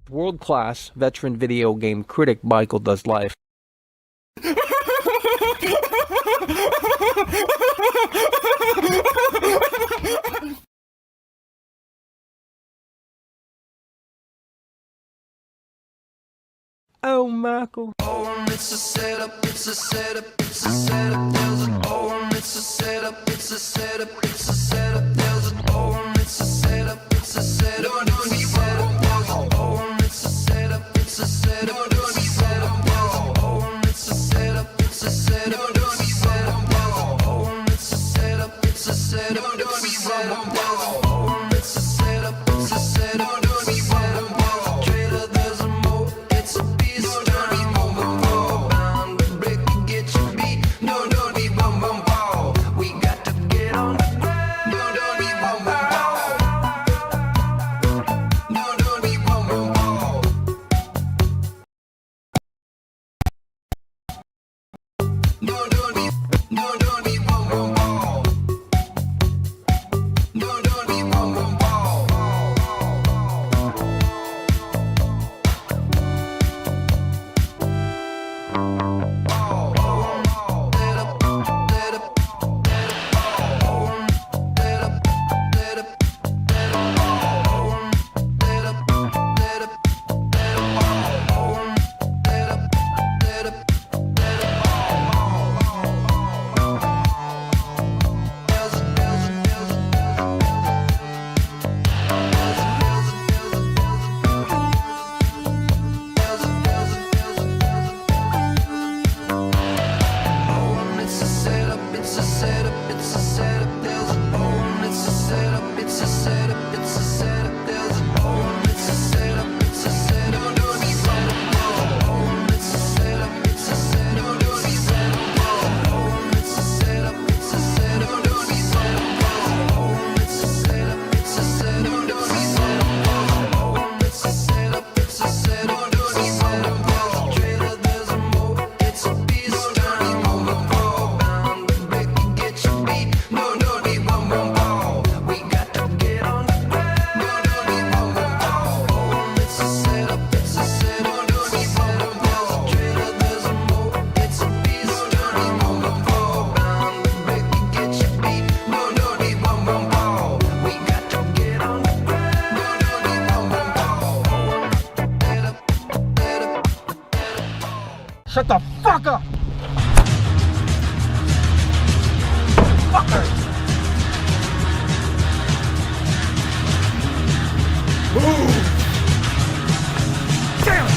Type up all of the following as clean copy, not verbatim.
World-class veteran video game critic Michael Does Life. Oh, Michael. Oh, it's a setup, it's a setup, it's a setup. There's an oh, it's a setup, it's a setup, it's a setup. There's an oh, it's a setup, it's a setup. Don't be setup. There's an oh, it's a setup, it's a setup, it's a setup. There's an oh, it's a setup, it's a setup. Don't be setup. There's an oh, it's a setup, it's a setup. Don't be setup. There's an oh, it's a setup, it's a setup. Don't be setup. Trailer, there's a mo, it's a piece. Don't be boom boom boom. Bound to break and get your beat. No, don't be boom boom boom. We got to get on the ground. No, don't be boom boom boom. No, don't be boom boom boom. No, don't be, no, don't be boom boom boom. No, don't be boom boom boom. It's a setup, it's a setup, it's a setup. There's an oh, it's a setup, it's a setup, it's a setup. There's an oh, it's a setup, it's a setup. Don't be setup. Oh, it's a setup, it's a setup. Don't be setup. Oh, it's a setup, it's a setup. Don't be setup. Oh, it's a setup, it's a setup. Don't be setup. Oh, it's a setup, it's a setup. Don't be setup. Trailer, there's a mo, it's a piece. Don't be boom boom boom. Bound to break and get your beat. No, don't be boom boom boom. We got to get on the ground. No, don't be boom boom boom. Oh, it's a setup, it's a setup. Don't be boom boom boom. Trailer, there's a mo, it's a piece. Don't be boom boom boom. Bound to break and get your beat. No, don't be boom boom boom. We got to get on the ground. No, don't be boom boom boom. Setup, setup. Shut the fuck up! Fucker! Move! Damn it!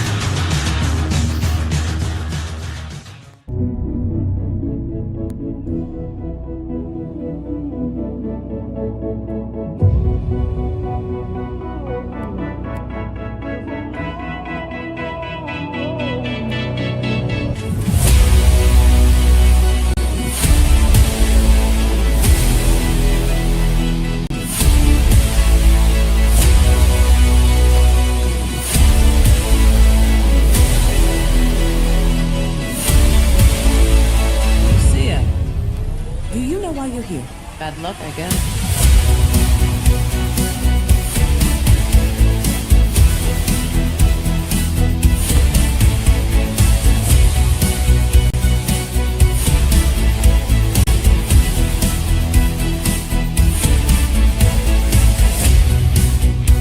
bad luck, I guess.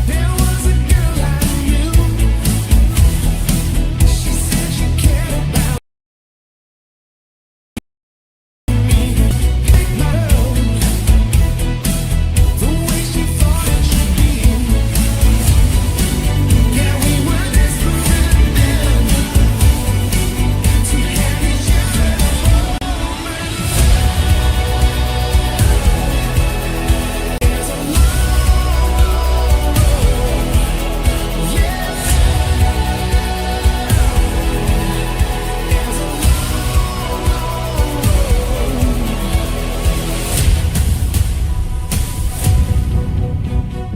There was a girl I knew. She said she cared about my love, the way she thought it should be. Yeah, we were desperate then to have each other. There's a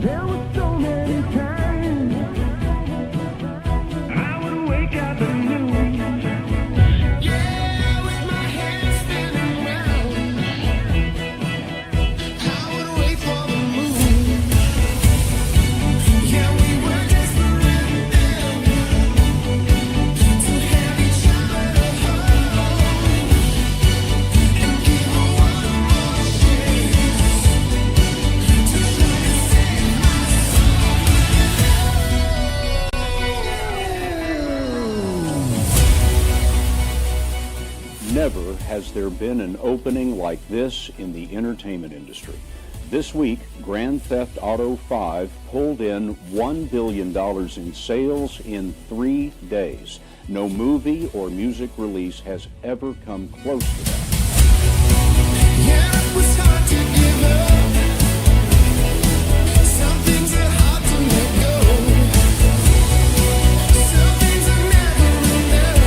There were so many times I would wake up and knew, yeah, with my head spinning round, I would wait for the moon. Yeah, we were desperate then to have each other to hold and give her one more chance to try to save my Never has there been an opening like this in the entertainment industry. This week, Grand Theft Auto 5 pulled in $1 billion in sales in 3 days. No movie or music release has ever come close to that. Yeah, it was hard to give up. Some things are hard to let go. Some things are never enough.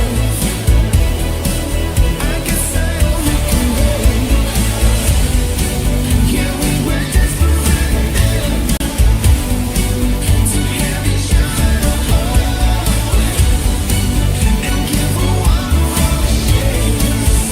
I guess I only can wait. Yeah, we were desperate then to have each other to hold and give her one more chance.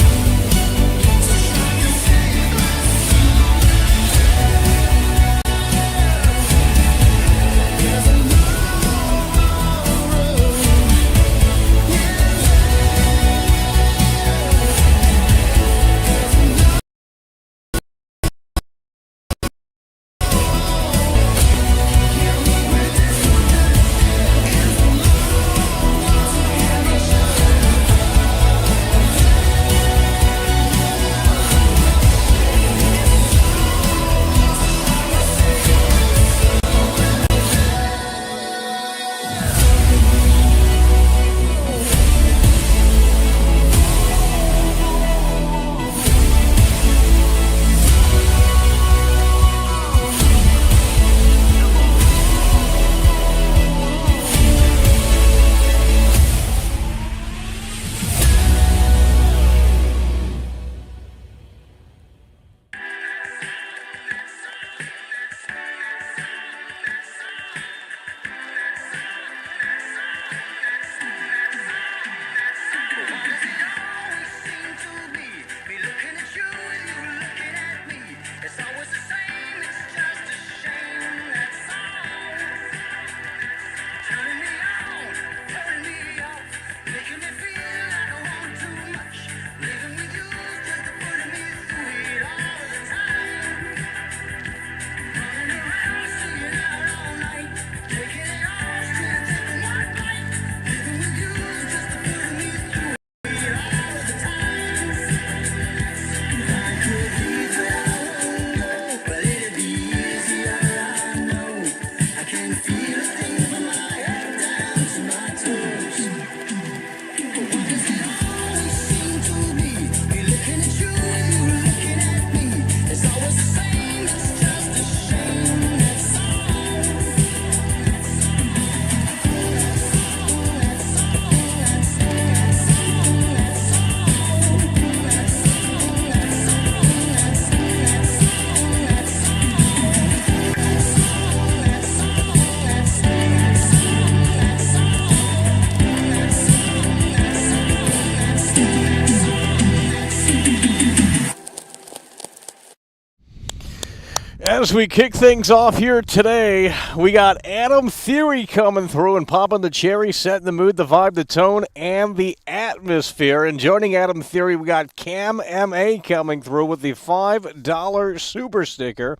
As we kick things off here today, we got Adam Theory coming through and popping the cherry, setting the mood, the vibe, the tone, and the atmosphere. And joining Adam Theory, we got Cam MA coming through with the $5 super sticker.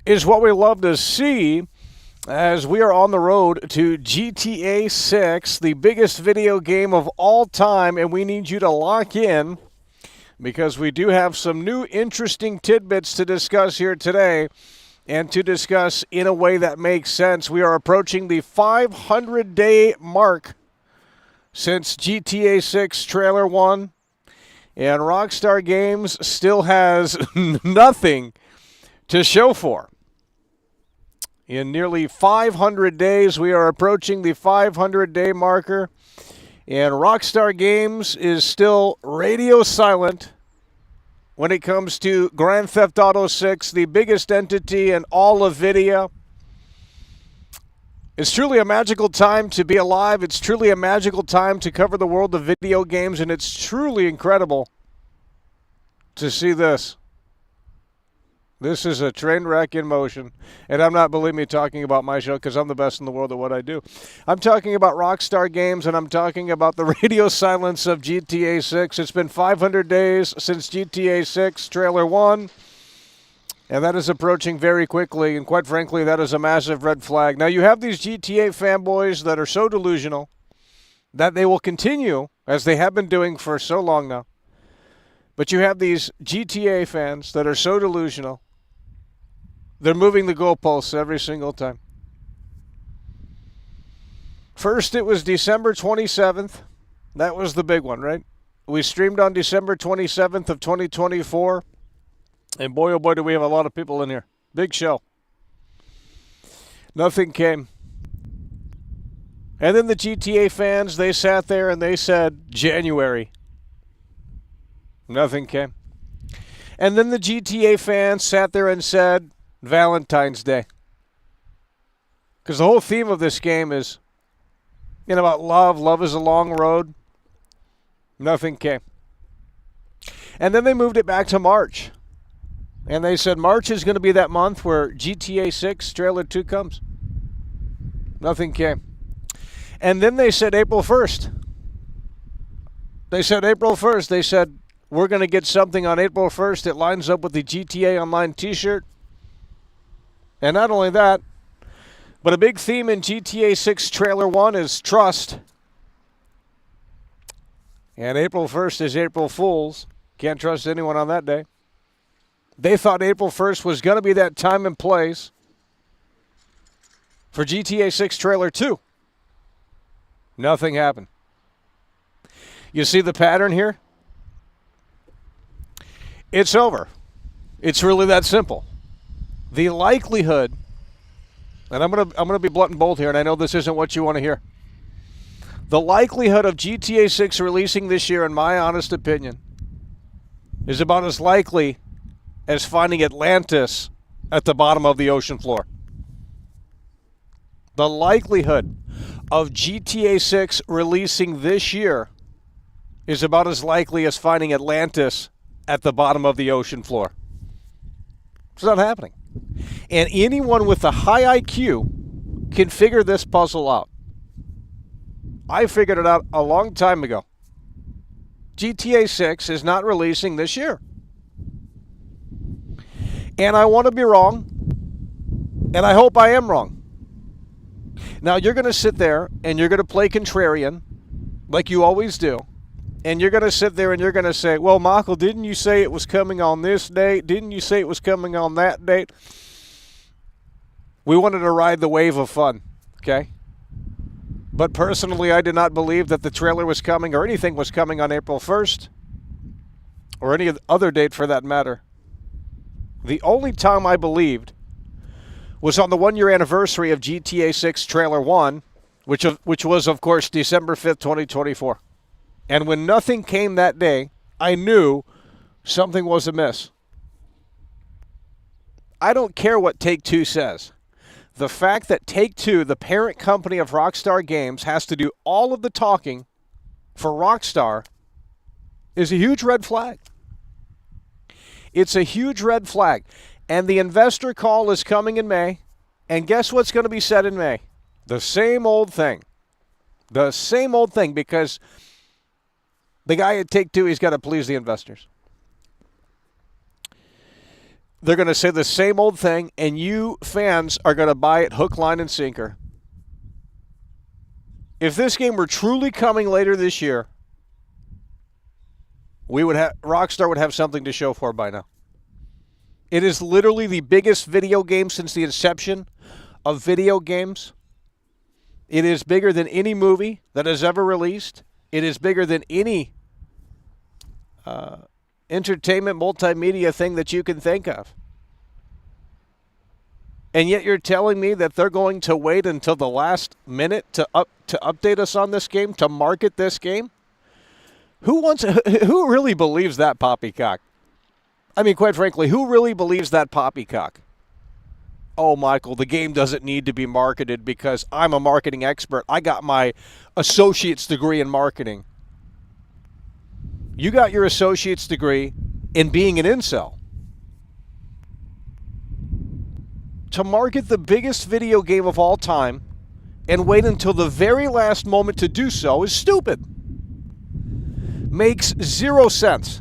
Is what we love to see as we are on the road to GTA 6, the biggest video game of all time, and we need you to lock in, because we do have some new interesting tidbits to discuss here today, and to discuss in a way that makes sense. We are approaching the 500-day mark since GTA 6 Trailer 1, and Rockstar Games still has nothing to show for. In nearly 500 days, we are approaching the 500-day marker, and Rockstar Games is still radio silent when it comes to Grand Theft Auto 6, the biggest entity in all of video. It's truly a magical time to be alive. It's truly a magical time to cover the world of video games, and it's truly incredible to see this. This is a train wreck in motion. And I'm not, believe me, talking about my show because I'm the best in the world at what I do. I'm talking about Rockstar Games, and I'm talking about the radio silence of GTA 6. It's been 500 days since GTA 6 Trailer 1, and that is approaching very quickly. And quite frankly, that is a massive red flag. Now, you have these GTA fanboys that are so delusional that they will continue, as they have been doing for so long now. But you have these GTA fans that are so delusional, they're moving the goalposts every single time. First, it was December 27th. That was the big one, right? We streamed on December 27th of 2024. And boy, oh boy, do we have a lot of people in here. Big show. Nothing came. And then the GTA fans, they sat there and they said, January. Nothing came. And then the GTA fans sat there and said, Valentine's Day. Because the whole theme of this game is, about love. Love is a long road. Nothing came. And then they moved it back to March. And they said March is going to be that month where GTA 6 Trailer 2 comes. Nothing came. And then they said April 1st. They said April 1st. They said, we're going to get something on April 1st. It lines up with the GTA Online t-shirt. And not only that, but a big theme in GTA 6 Trailer 1 is trust. And April 1st is April Fool's. Can't trust anyone on that day. They thought April 1st was going to be that time and place for GTA 6 Trailer 2. Nothing happened. You see the pattern here? It's over. It's really that simple. The likelihood, and I'm gonna be blunt and bold here, and I know this isn't what you want to hear. The likelihood of GTA 6 releasing this year, in my honest opinion, is about as likely as finding Atlantis at the bottom of the ocean floor. The likelihood of GTA 6 releasing this year is about as likely as finding Atlantis at the bottom of the ocean floor. It's not happening. And anyone with a high IQ can figure this puzzle out. I figured it out a long time ago. GTA 6 is not releasing this year. And I want to be wrong, and I hope I am wrong. Now, you're going to sit there and you're going to play contrarian, like you always do. And you're going to sit there and you're going to say, well, Michael, didn't you say it was coming on this date? Didn't you say it was coming on that date? We wanted to ride the wave of fun, okay? But personally, I did not believe that the trailer was coming or anything was coming on April 1st or any other date for that matter. The only time I believed was on the one-year anniversary of GTA 6 Trailer 1, which was, of course, December 5th, 2024. And when nothing came that day, I knew something was amiss. I don't care what Take-Two says. The fact that Take-Two, the parent company of Rockstar Games, has to do all of the talking for Rockstar is a huge red flag. It's a huge red flag. And the investor call is coming in May. And guess what's going to be said in May? The same old thing. The same old thing, because the guy at Take-Two, he's got to please the investors. They're going to say the same old thing, and you fans are going to buy it hook, line, and sinker. If this game were truly coming later this year, Rockstar would have something to show for by now. It is literally the biggest video game since the inception of video games. It is bigger than any movie that has ever released. It is bigger than any entertainment multimedia thing that you can think of. And yet you're telling me that they're going to wait until the last minute to update us on this game, to market this game? Who really believes that poppycock? I mean, quite frankly, who really believes that poppycock? Oh, Michael, the game doesn't need to be marketed because I'm a marketing expert. I got my associate's degree in marketing. You got your associate's degree in being an incel. To market the biggest video game of all time and wait until the very last moment to do so is stupid. Makes zero sense.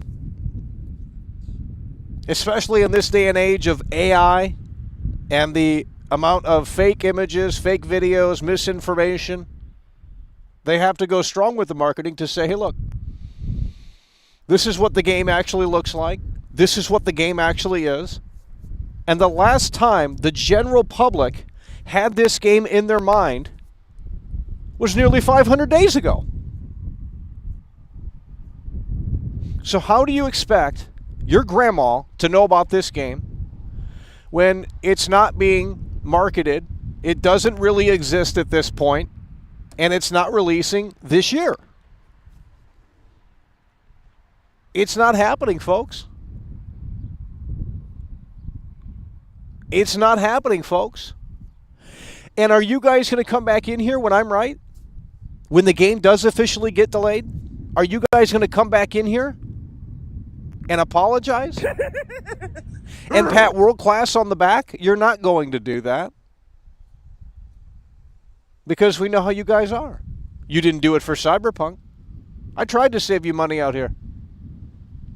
Especially in this day and age of AI and the amount of fake images, fake videos, misinformation. They have to go strong with the marketing to say, hey, look, this is what the game actually looks like. This is what the game actually is. And the last time the general public had this game in their mind was nearly 500 days ago. So how do you expect your grandma to know about this game when it's not being marketed, it doesn't really exist at this point, and it's not releasing this year? It's not happening, folks. It's not happening, folks. And are you guys going to come back in here when I'm right? When the game does officially get delayed? Are you guys going to come back in here and apologize? And pat World Class on the back? You're not going to do that. Because we know how you guys are. You didn't do it for Cyberpunk. I tried to save you money out here.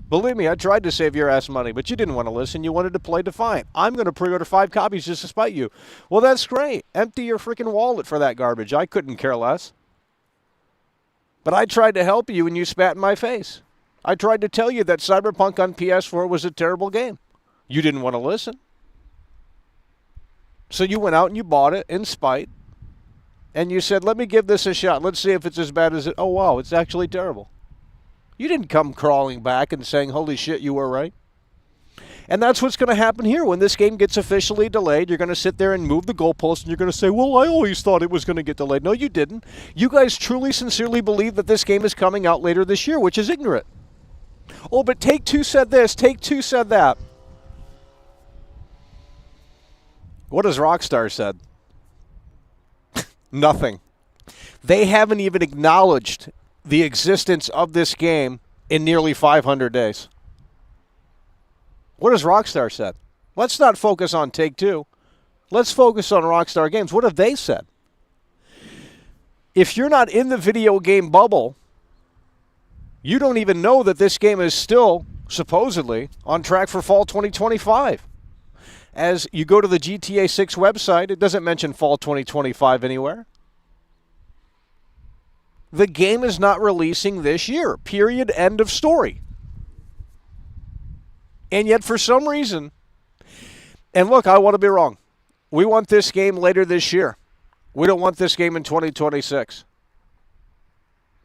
Believe me, I tried to save your ass money, but you didn't want to listen. You wanted to play Defiant. I'm going to pre-order 5 copies just to spite you. Well, that's great. Empty your freaking wallet for that garbage. I couldn't care less. But I tried to help you and you spat in my face. I tried to tell you that Cyberpunk on PS4 was a terrible game. You didn't want to listen. So you went out and you bought it in spite. And you said, let me give this a shot. Let's see if it's as bad as it. Oh, wow, it's actually terrible. You didn't come crawling back and saying, holy shit, you were right. And that's what's going to happen here. When this game gets officially delayed, you're going to sit there and move the goalpost, and you're going to say, well, I always thought it was going to get delayed. No, you didn't. You guys truly, sincerely believe that this game is coming out later this year, which is ignorant. Oh, but Take-Two said this, Take-Two said that. What has Rockstar said? Nothing. They haven't even acknowledged the existence of this game in nearly 500 days. What has Rockstar said? Let's not focus on Take-Two. Let's focus on Rockstar Games. What have they said? If you're not in the video game bubble, you don't even know that this game is still supposedly on track for fall 2025. As you go to the GTA 6 website, it doesn't mention fall 2025 anywhere. The game is not releasing this year. Period. End of story. And yet for some reason, and look, I want to be wrong. We want this game later this year. We don't want this game in 2026.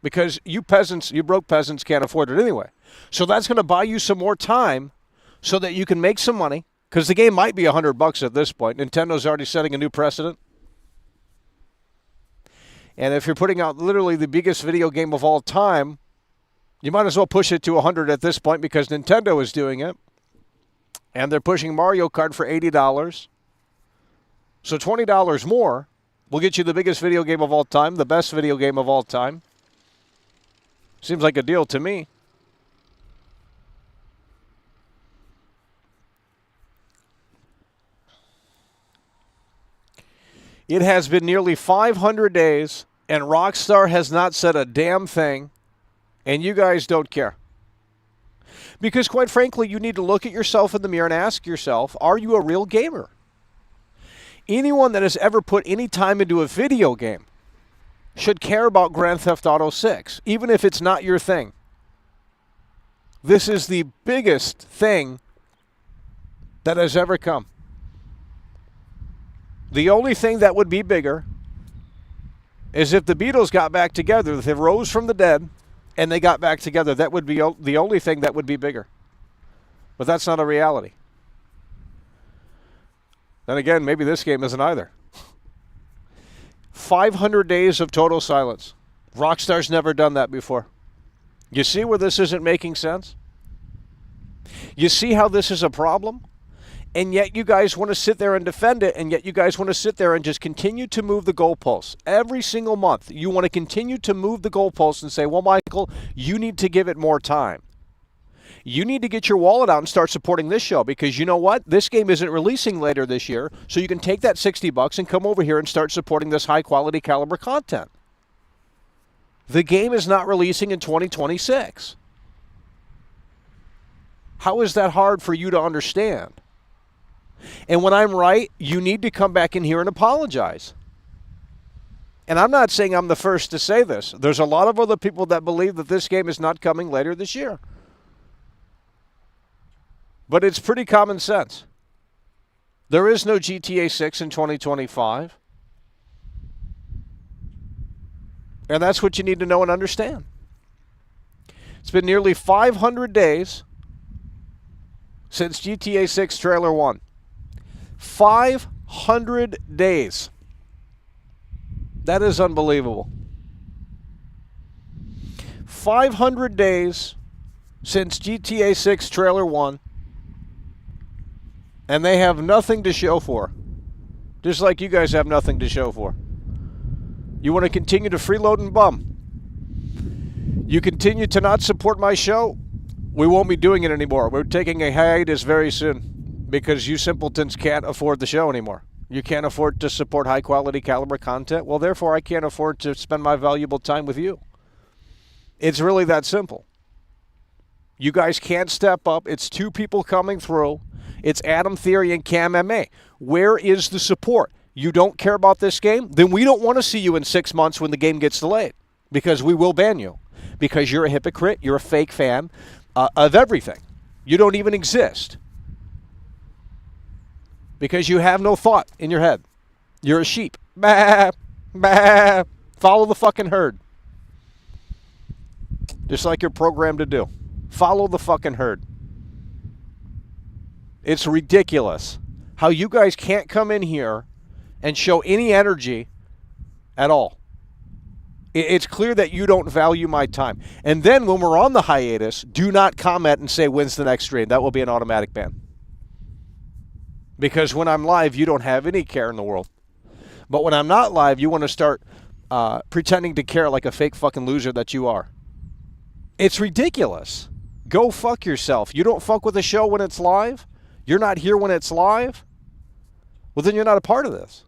Because you peasants, you broke peasants can't afford it anyway. So that's going to buy you some more time so that you can make some money. Because the game might be $100 at this point. Nintendo's already setting a new precedent. And if you're putting out literally the biggest video game of all time, you might as well push it to 100 at this point because Nintendo is doing it. And they're pushing Mario Kart for $80. So $20 more will get you the biggest video game of all time, the best video game of all time. Seems like a deal to me. It has been nearly 500 days, and Rockstar has not said a damn thing, and you guys don't care. Because quite frankly, you need to look at yourself in the mirror and ask yourself, are you a real gamer? Anyone that has ever put any time into a video game should care about Grand Theft Auto 6, even if it's not your thing. This is the biggest thing that has ever come. The only thing that would be bigger is if the Beatles got back together, if they rose from the dead and they got back together. That would be the only thing that would be bigger. But that's not a reality. Then again, maybe this game isn't either. 500 days of total silence. Rockstar's never done that before. You see where this isn't making sense? You see how this is a problem? And yet you guys want to sit there and defend it, and yet you guys want to sit there and just continue to move the goalposts. Every single month, you want to continue to move the goalposts and say, well, Michael, you need to give it more time. You need to get your wallet out and start supporting this show, because you know what? This game isn't releasing later this year, so you can take that $60 and come over here and start supporting this high-quality caliber content. The game is not releasing in 2026. How is that hard for you to understand? And when I'm right, you need to come back in here and apologize. And I'm not saying I'm the first to say this. There's a lot of other people that believe that this game is not coming later this year. But it's pretty common sense. There is no GTA 6 in 2025. And that's what you need to know and understand. It's been nearly 500 days since GTA 6 Trailer 1. 500 days. That is unbelievable. 500 days since GTA 6 Trailer 1. And they have nothing to show for. Just like you guys have nothing to show for. You want to continue to freeload and bum. You continue to not support my show, we won't be doing it anymore. We're taking a hiatus very soon because you simpletons can't afford the show anymore. You can't afford to support high-quality caliber content. Well, therefore, I can't afford to spend my valuable time with you. It's really that simple. You guys can't step up. It's two people coming through. It's Adam Theory and Cam MA. Where is the support? You don't care about this game? Then we don't want to see you in 6 months when the game gets delayed, because we will ban you. Because you're a hypocrite. You're a fake fan of everything. You don't even exist. Because you have no thought in your head. You're a sheep. Bah, bah. Follow the fucking herd. Just like you're programmed to do. Follow the fucking herd. It's ridiculous how you guys can't come in here and show any energy at all. It's clear that you don't value my time. And then when we're on the hiatus, do not comment and say, when's the next stream? That will be an automatic ban. Because when I'm live, you don't have any care in the world. But when I'm not live, you want to start pretending to care like a fake fucking loser that you are. It's ridiculous. Go fuck yourself. You don't fuck with the show when it's live? You're not here when it's live? Well, then you're not a part of this.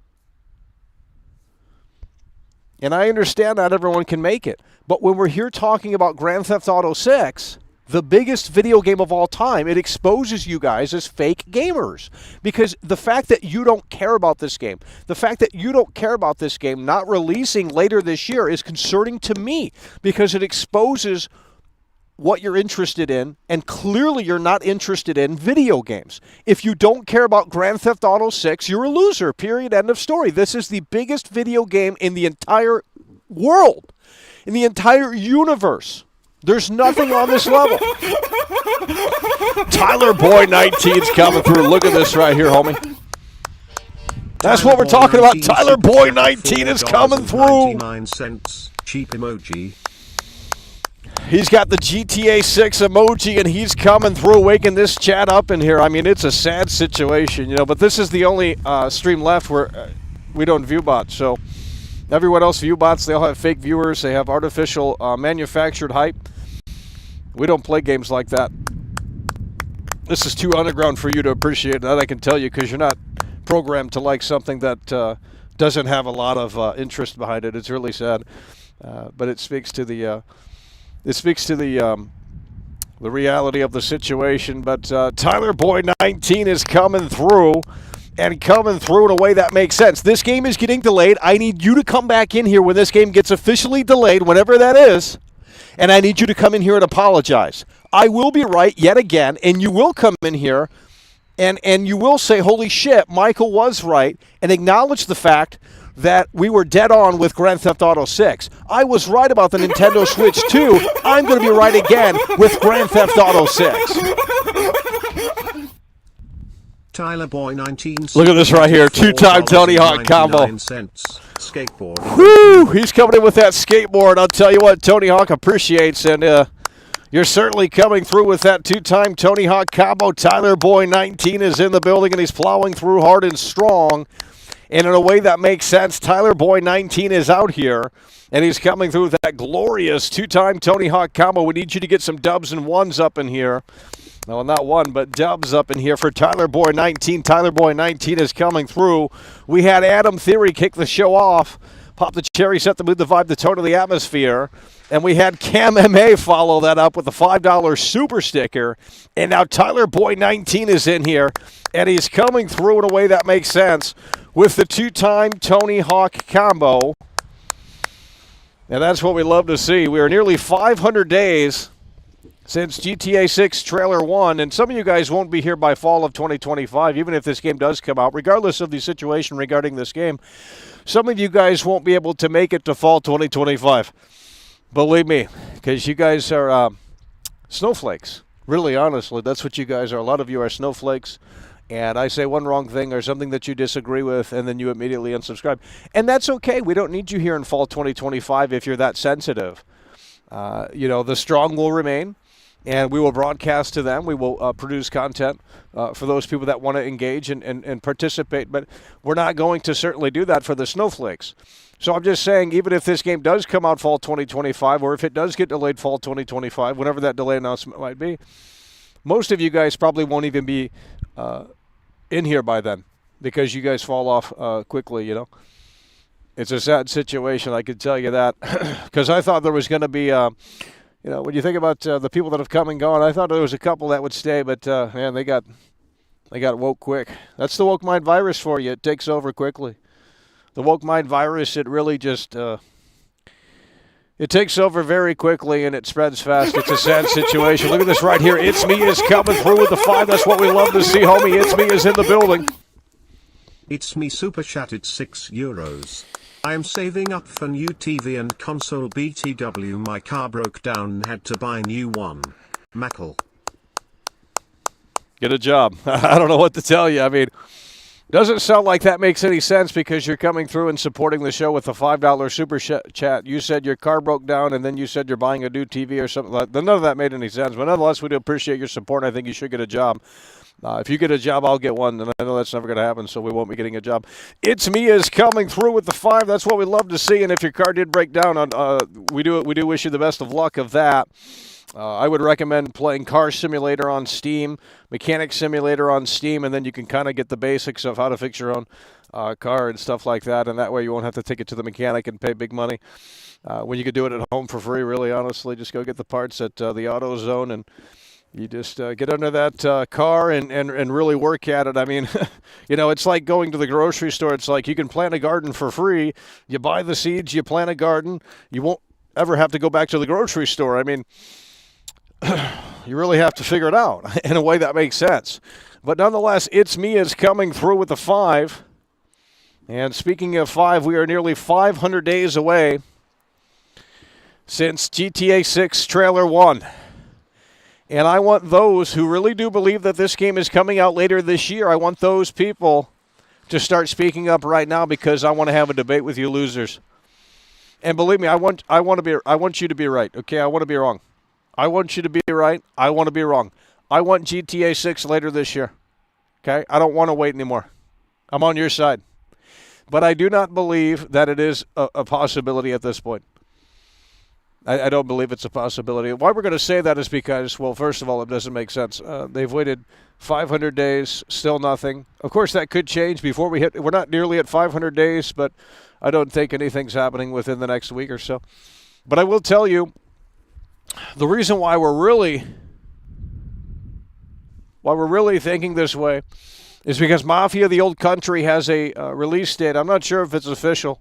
And I understand not everyone can make it. But when we're here talking about Grand Theft Auto 6, the biggest video game of all time, it exposes you guys as fake gamers. Because the fact that you don't care about this game, the fact that you don't care about this game not releasing later this year is concerning to me, because it exposes what you're interested in, and clearly you're not interested in video games. If you don't care about Grand Theft Auto 6, you're a loser, period, end of story. This is the biggest video game in the entire world, in the entire universe. There's nothing on this level. Tyler Boy 19's coming through. Look at this right here, homie. That's what we're talking about. Tyler Boy 19 is coming through. 99 cents. Cheap emoji. He's got the GTA 6 emoji, and he's coming through, waking this chat up in here. I mean, it's a sad situation, you know, but this is the only stream left where we don't view bots. So everyone else view bots. They all have fake viewers. They have artificial manufactured hype. We don't play games like that. This is too underground for you to appreciate. That I can tell you, because you're not programmed to like something that doesn't have a lot of interest behind it. It's really sad, but it speaks to the reality of the situation. But Tyler Boy 19 is coming through. And coming through in a way that makes sense. This game is getting delayed. I need you to come back in here when this game gets officially delayed, whenever that is. And I need you to come in here and apologize. I will be right yet again, and you will come in here and you will say, holy shit, Michael was right, and acknowledge the fact that we were dead on with Grand Theft Auto 6. I was right about the Nintendo Switch 2. I'm going to be right again with Grand Theft Auto 6. Tyler Boy 19. Look at this right here. Two-time Tony Hawk combo. Skateboard. Woo! He's coming in with that skateboard. I'll tell you what, Tony Hawk appreciates, and you're certainly coming through with that two-time Tony Hawk combo. Tyler Boy 19 is in the building, and he's plowing through hard and strong. And in a way that makes sense, Tyler Boy 19 is out here, and he's coming through with that glorious two-time Tony Hawk combo. We need you to get some dubs and ones up in here. No, not one, but dubs up in here for Tyler Boy 19. Tyler Boy 19 is coming through. We had Adam Theory kick the show off, pop the cherry, set the mood, the vibe, the tone of the atmosphere. And we had Cam MA follow that up with a $5 super sticker. And now Tyler Boy 19 is in here, and he's coming through in a way that makes sense with the two-time Tony Hawk combo. And that's what we love to see. We are nearly 500 days since GTA 6 Trailer 1, and some of you guys won't be here by fall of 2025, even if this game does come out, regardless of the situation regarding this game. Some of you guys won't be able to make it to fall 2025. Believe me, because you guys are snowflakes. Really, honestly, that's what you guys are. A lot of you are snowflakes, and I say one wrong thing or something that you disagree with, and then you immediately unsubscribe. And that's okay. We don't need you here in fall 2025 if you're that sensitive. The strong will remain. And we will broadcast to them. We will produce content for those people that want to engage and participate. But we're not going to certainly do that for the snowflakes. So I'm just saying, even if this game does come out fall 2025, or if it does get delayed fall 2025, whenever that delay announcement might be, most of you guys probably won't even be in here by then because you guys fall off quickly, It's a sad situation, I can tell you that. Because I thought there was going to be... when you think about the people that have come and gone, I thought there was a couple that would stay, but man, they got woke quick. That's the woke mind virus for you. It takes over quickly. The woke mind virus, it really just it takes over very quickly and it spreads fast. It's a sad situation. Look at this right here. It's Me is coming through with the 5. That's what we love to see, homie. It's Me is in the building. It's Me super chatted €6. I am saving up for new TV and console BTW. My car broke down and had to buy new one. Mackle. Get a job. I don't know what to tell you. I mean, doesn't sound like that makes any sense because you're coming through and supporting the show with a $5 super chat. You said your car broke down and then you said you're buying a new TV or something like that. None of that made any sense. But nonetheless, we do appreciate your support. I think you should get a job. If you get a job, I'll get one, and I know that's never going to happen, so we won't be getting a job. It's Me is coming through with the 5. That's what we love to see, and if your car did break down, we do wish you the best of luck of that. I would recommend playing Car Simulator on Steam, Mechanic Simulator on Steam, and then you can kind of get the basics of how to fix your own car and stuff like that, and that way you won't have to take it to the mechanic and pay big money. When you could do it at home for free, really, honestly, just go get the parts at the AutoZone and you just get under that car and really work at it. I mean, it's like going to the grocery store. It's like you can plant a garden for free. You buy the seeds, you plant a garden. You won't ever have to go back to the grocery store. I mean, you really have to figure it out in a way that makes sense. But nonetheless, It's Me is coming through with the 5. And speaking of 5, we are nearly 500 days away since GTA 6 Trailer 1. And I want those who really do believe that this game is coming out later this year, I want those people to start speaking up right now because I want to have a debate with you losers. And believe me, I want you to be right, okay? I want to be wrong. I want you to be right. I want to be wrong. I want GTA 6 later this year, okay? I don't want to wait anymore. I'm on your side. But I do not believe that it is a possibility at this point. I don't believe it's a possibility. Why we're going to say that is because, well, first of all, it doesn't make sense. They've waited 500 days, still nothing. Of course, that could change before we hit. We're not nearly at 500 days, but I don't think anything's happening within the next week or so. But I will tell you, the reason why we're really thinking this way is because Mafia, the Old Country, has a release date. I'm not sure if it's official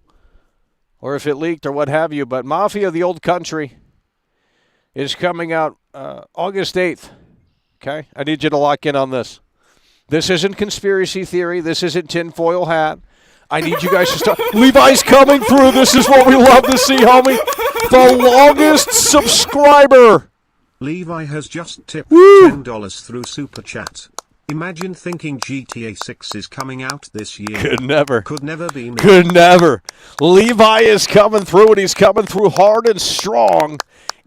or if it leaked or what have you, but Mafia, the Old Country is coming out August 8th. Okay? I need you to lock in on this. This isn't conspiracy theory. This isn't tinfoil hat. I need you guys to start. Levi's coming through. This is what we love to see, homie. The longest subscriber. Levi has just tipped $10 through Super Chat. Imagine thinking GTA 6 is coming out this year. Could never. Could never be me. Could never. Levi is coming through, and he's coming through hard and strong,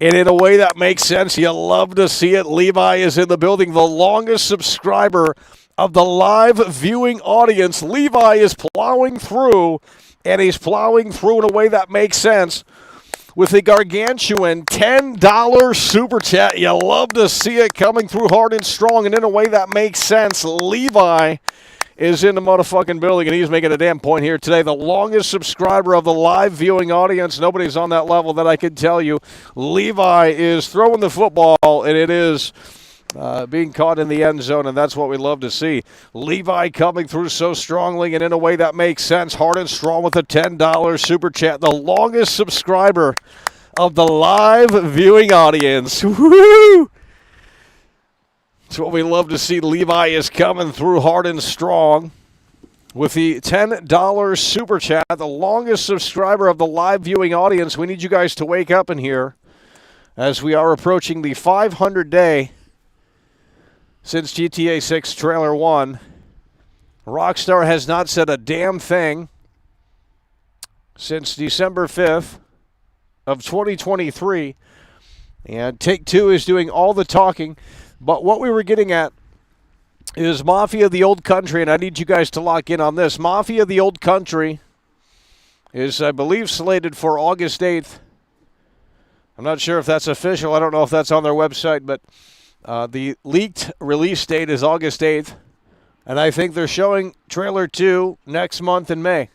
and in a way that makes sense. You love to see it. Levi is in the building, the longest subscriber of the live viewing audience. Levi is plowing through, and he's plowing through in a way that makes sense with a gargantuan $10 super chat. You love to see it coming through hard and strong, and in a way that makes sense. Levi is in the motherfucking building, and he's making a damn point here today. The longest subscriber of the live viewing audience. Nobody's on that level that I can tell you. Levi is throwing the football, and it is being caught in the end zone, and that's what we love to see. Levi coming through so strongly and in a way that makes sense. Hard and strong with a $10 super chat. The longest subscriber of the live viewing audience. Woo! That's what we love to see. Levi is coming through hard and strong with the $10 super chat. The longest subscriber of the live viewing audience. We need you guys to wake up in here as we are approaching the 500-day since GTA 6 Trailer 1. Rockstar has not said a damn thing since December 5th of 2023. And Take-Two is doing all the talking. But what we were getting at is Mafia, the Old Country, and I need you guys to lock in on this. Mafia, the Old Country is, I believe, slated for August 8th. I'm not sure if that's official. I don't know if that's on their website, but the leaked release date is August 8th, and I think they're showing Trailer 2 next month in May,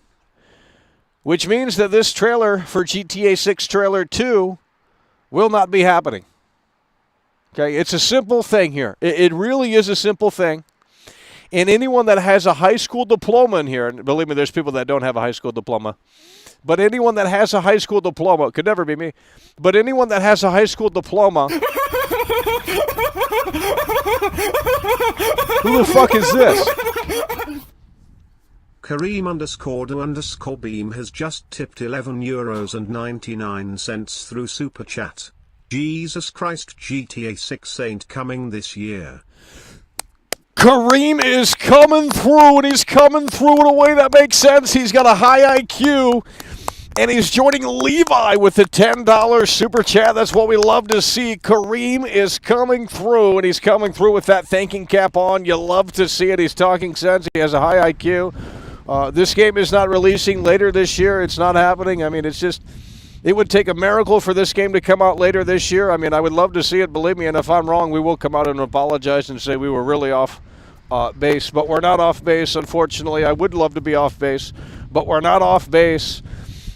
which means that this trailer for GTA 6 Trailer 2 will not be happening. Okay, it's a simple thing here. It really is a simple thing. And anyone that has a high school diploma in here, and believe me, there's people that don't have a high school diploma, but anyone that has a high school diploma, it could never be me, but anyone that has a high school diploma, who the fuck is this? Kareem_do_beam has just tipped €11.99 through Super Chat. Jesus Christ, GTA 6 ain't coming this year. Kareem is coming through, and he's coming through in a way that makes sense. He's got a high IQ, and he's joining Levi with the $10 super chat. That's what we love to see. Kareem is coming through, and he's coming through with that thinking cap on. You love to see it. He's talking sense. He has a high IQ. This game is not releasing later this year. It's not happening. I mean, it's just... It would take a miracle for this game to come out later this year. I mean, I would love to see it, believe me, and if I'm wrong, we will come out and apologize and say we were really off base. But we're not off base, unfortunately. I would love to be off base, but we're not off base.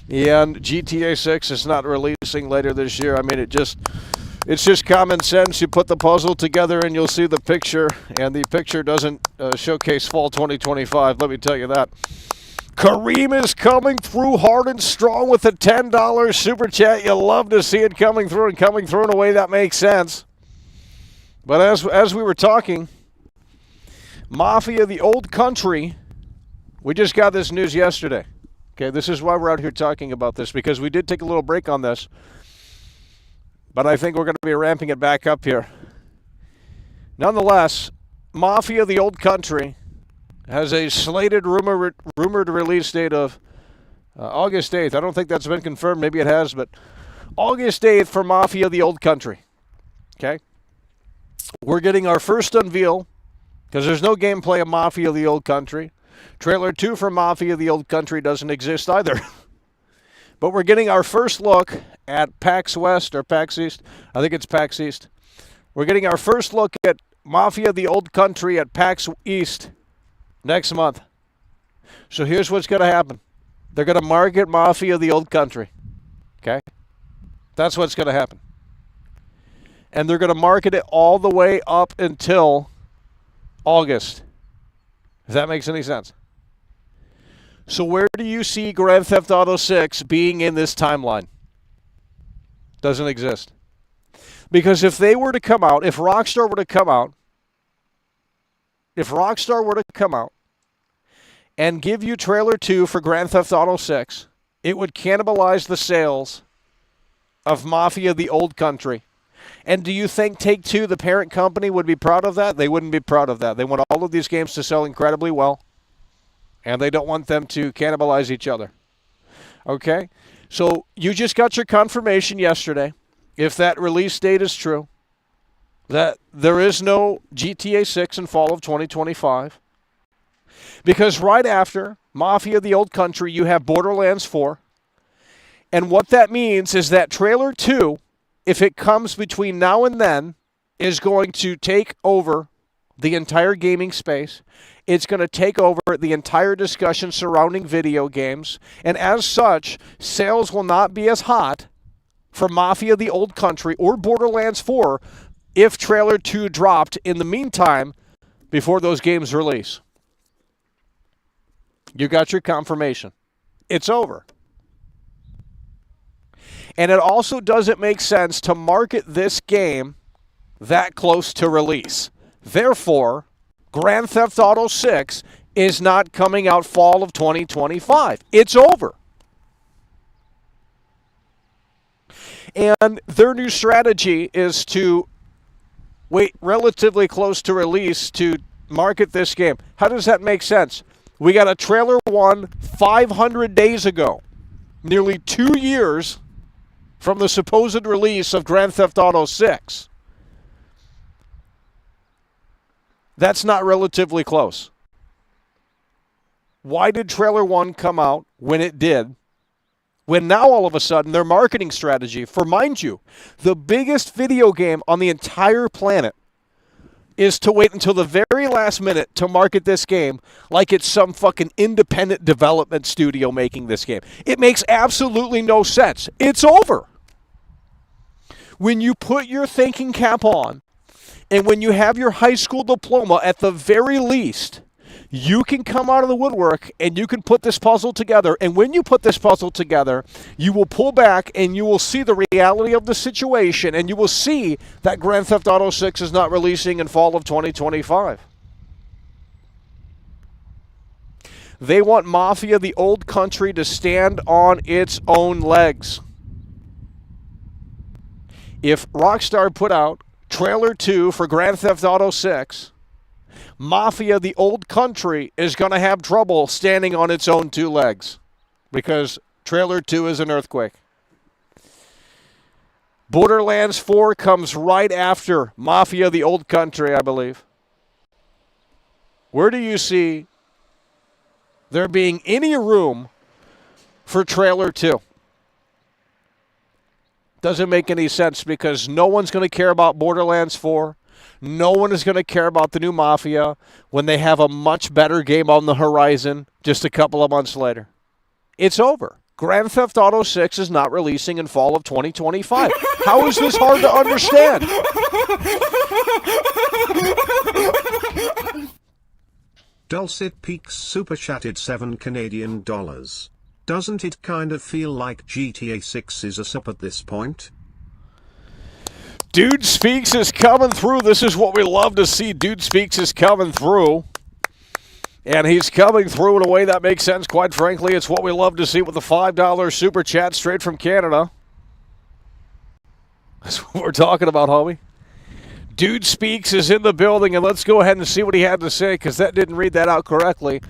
And GTA 6 is not releasing later this year. I mean, it's just common sense. You put the puzzle together and you'll see the picture, and the picture doesn't showcase fall 2025, let me tell you that. Kareem is coming through hard and strong with a $10 super chat. You love to see it coming through and coming through in a way that makes sense. But as we were talking, Mafia, the Old Country, we just got this news yesterday. Okay, this is why we're out here talking about this, because we did take a little break on this. But I think we're going to be ramping it back up here. Nonetheless, Mafia, the Old Country, has a slated rumored release date of August 8th. I don't think that's been confirmed. Maybe it has, but August 8th for Mafia, the Old Country. Okay? We're getting our first unveil, because there's no gameplay of Mafia, the Old Country. Trailer 2 for Mafia, the Old Country doesn't exist either. But we're getting our first look at PAX West or PAX East. I think it's PAX East. We're getting our first look at Mafia the Old Country at PAX East next month. So here's what's going to happen. They're going to market Mafia the Old Country. Okay? That's what's going to happen. And they're going to market it all the way up until August. If that makes any sense. So where do you see Grand Theft Auto 6 being in this timeline? Doesn't exist. Because if they were to come out, if Rockstar were to come out and give you trailer 2 for Grand Theft Auto 6, it would cannibalize the sales of Mafia the Old Country. And do you think Take-Two, the parent company, would be proud of that? They wouldn't be proud of that. They want all of these games to sell incredibly well, and they don't want them to cannibalize each other. Okay? So you just got your confirmation yesterday, if that release date is true, that there is no GTA 6 in fall of 2025. Because right after Mafia the Old Country, you have Borderlands 4. And what that means is that trailer 2, if it comes between now and then, is going to take over the entire gaming space. It's going to take over the entire discussion surrounding video games. And as such, sales will not be as hot for Mafia the Old Country or Borderlands 4 if trailer 2 dropped in the meantime before those games release. You got your confirmation. It's over. And it also doesn't make sense to market this game that close to release. Therefore, Grand Theft Auto 6 is not coming out fall of 2025. It's over. And their new strategy is to wait relatively close to release to market this game. How does that make sense? We got a trailer 1 500 days ago, nearly 2 years from the supposed release of Grand Theft Auto 6. That's not relatively close. Why did trailer 1 come out when it did? When now all of a sudden their marketing strategy for, mind you, the biggest video game on the entire planet is to wait until the very last minute to market this game like it's some fucking independent development studio making this game. It makes absolutely no sense. It's over. When you put your thinking cap on, and when you have your high school diploma, at the very least, you can come out of the woodwork and you can put this puzzle together. And when you put this puzzle together, you will pull back and you will see the reality of the situation, and you will see that Grand Theft Auto 6 is not releasing in fall of 2025. They want Mafia the Old Country to stand on its own legs. If Rockstar put out trailer 2 for Grand Theft Auto 6, Mafia the Old Country is going to have trouble standing on its own 2 legs because trailer 2 is an earthquake. Borderlands 4 comes right after Mafia the Old Country, I believe. Where do you see there being any room for trailer 2? Doesn't make any sense because no one's going to care about Borderlands 4. No one is going to care about the new Mafia when they have a much better game on the horizon just a couple of months later. It's over. Grand Theft Auto 6 is not releasing in fall of 2025. How is this hard to understand? Dulcet Peaks super chatted $7 Canadian. Doesn't it kind of feel like GTA 6 is a sup at this point? Dude Speaks is coming through. This is what we love to see. Dude Speaks is coming through. And he's coming through in a way that makes sense. Quite frankly, it's what we love to see with the $5 super chat straight from Canada. That's what we're talking about, homie. Dude Speaks is in the building, and let's go ahead and see what he had to say, because that didn't read that out correctly.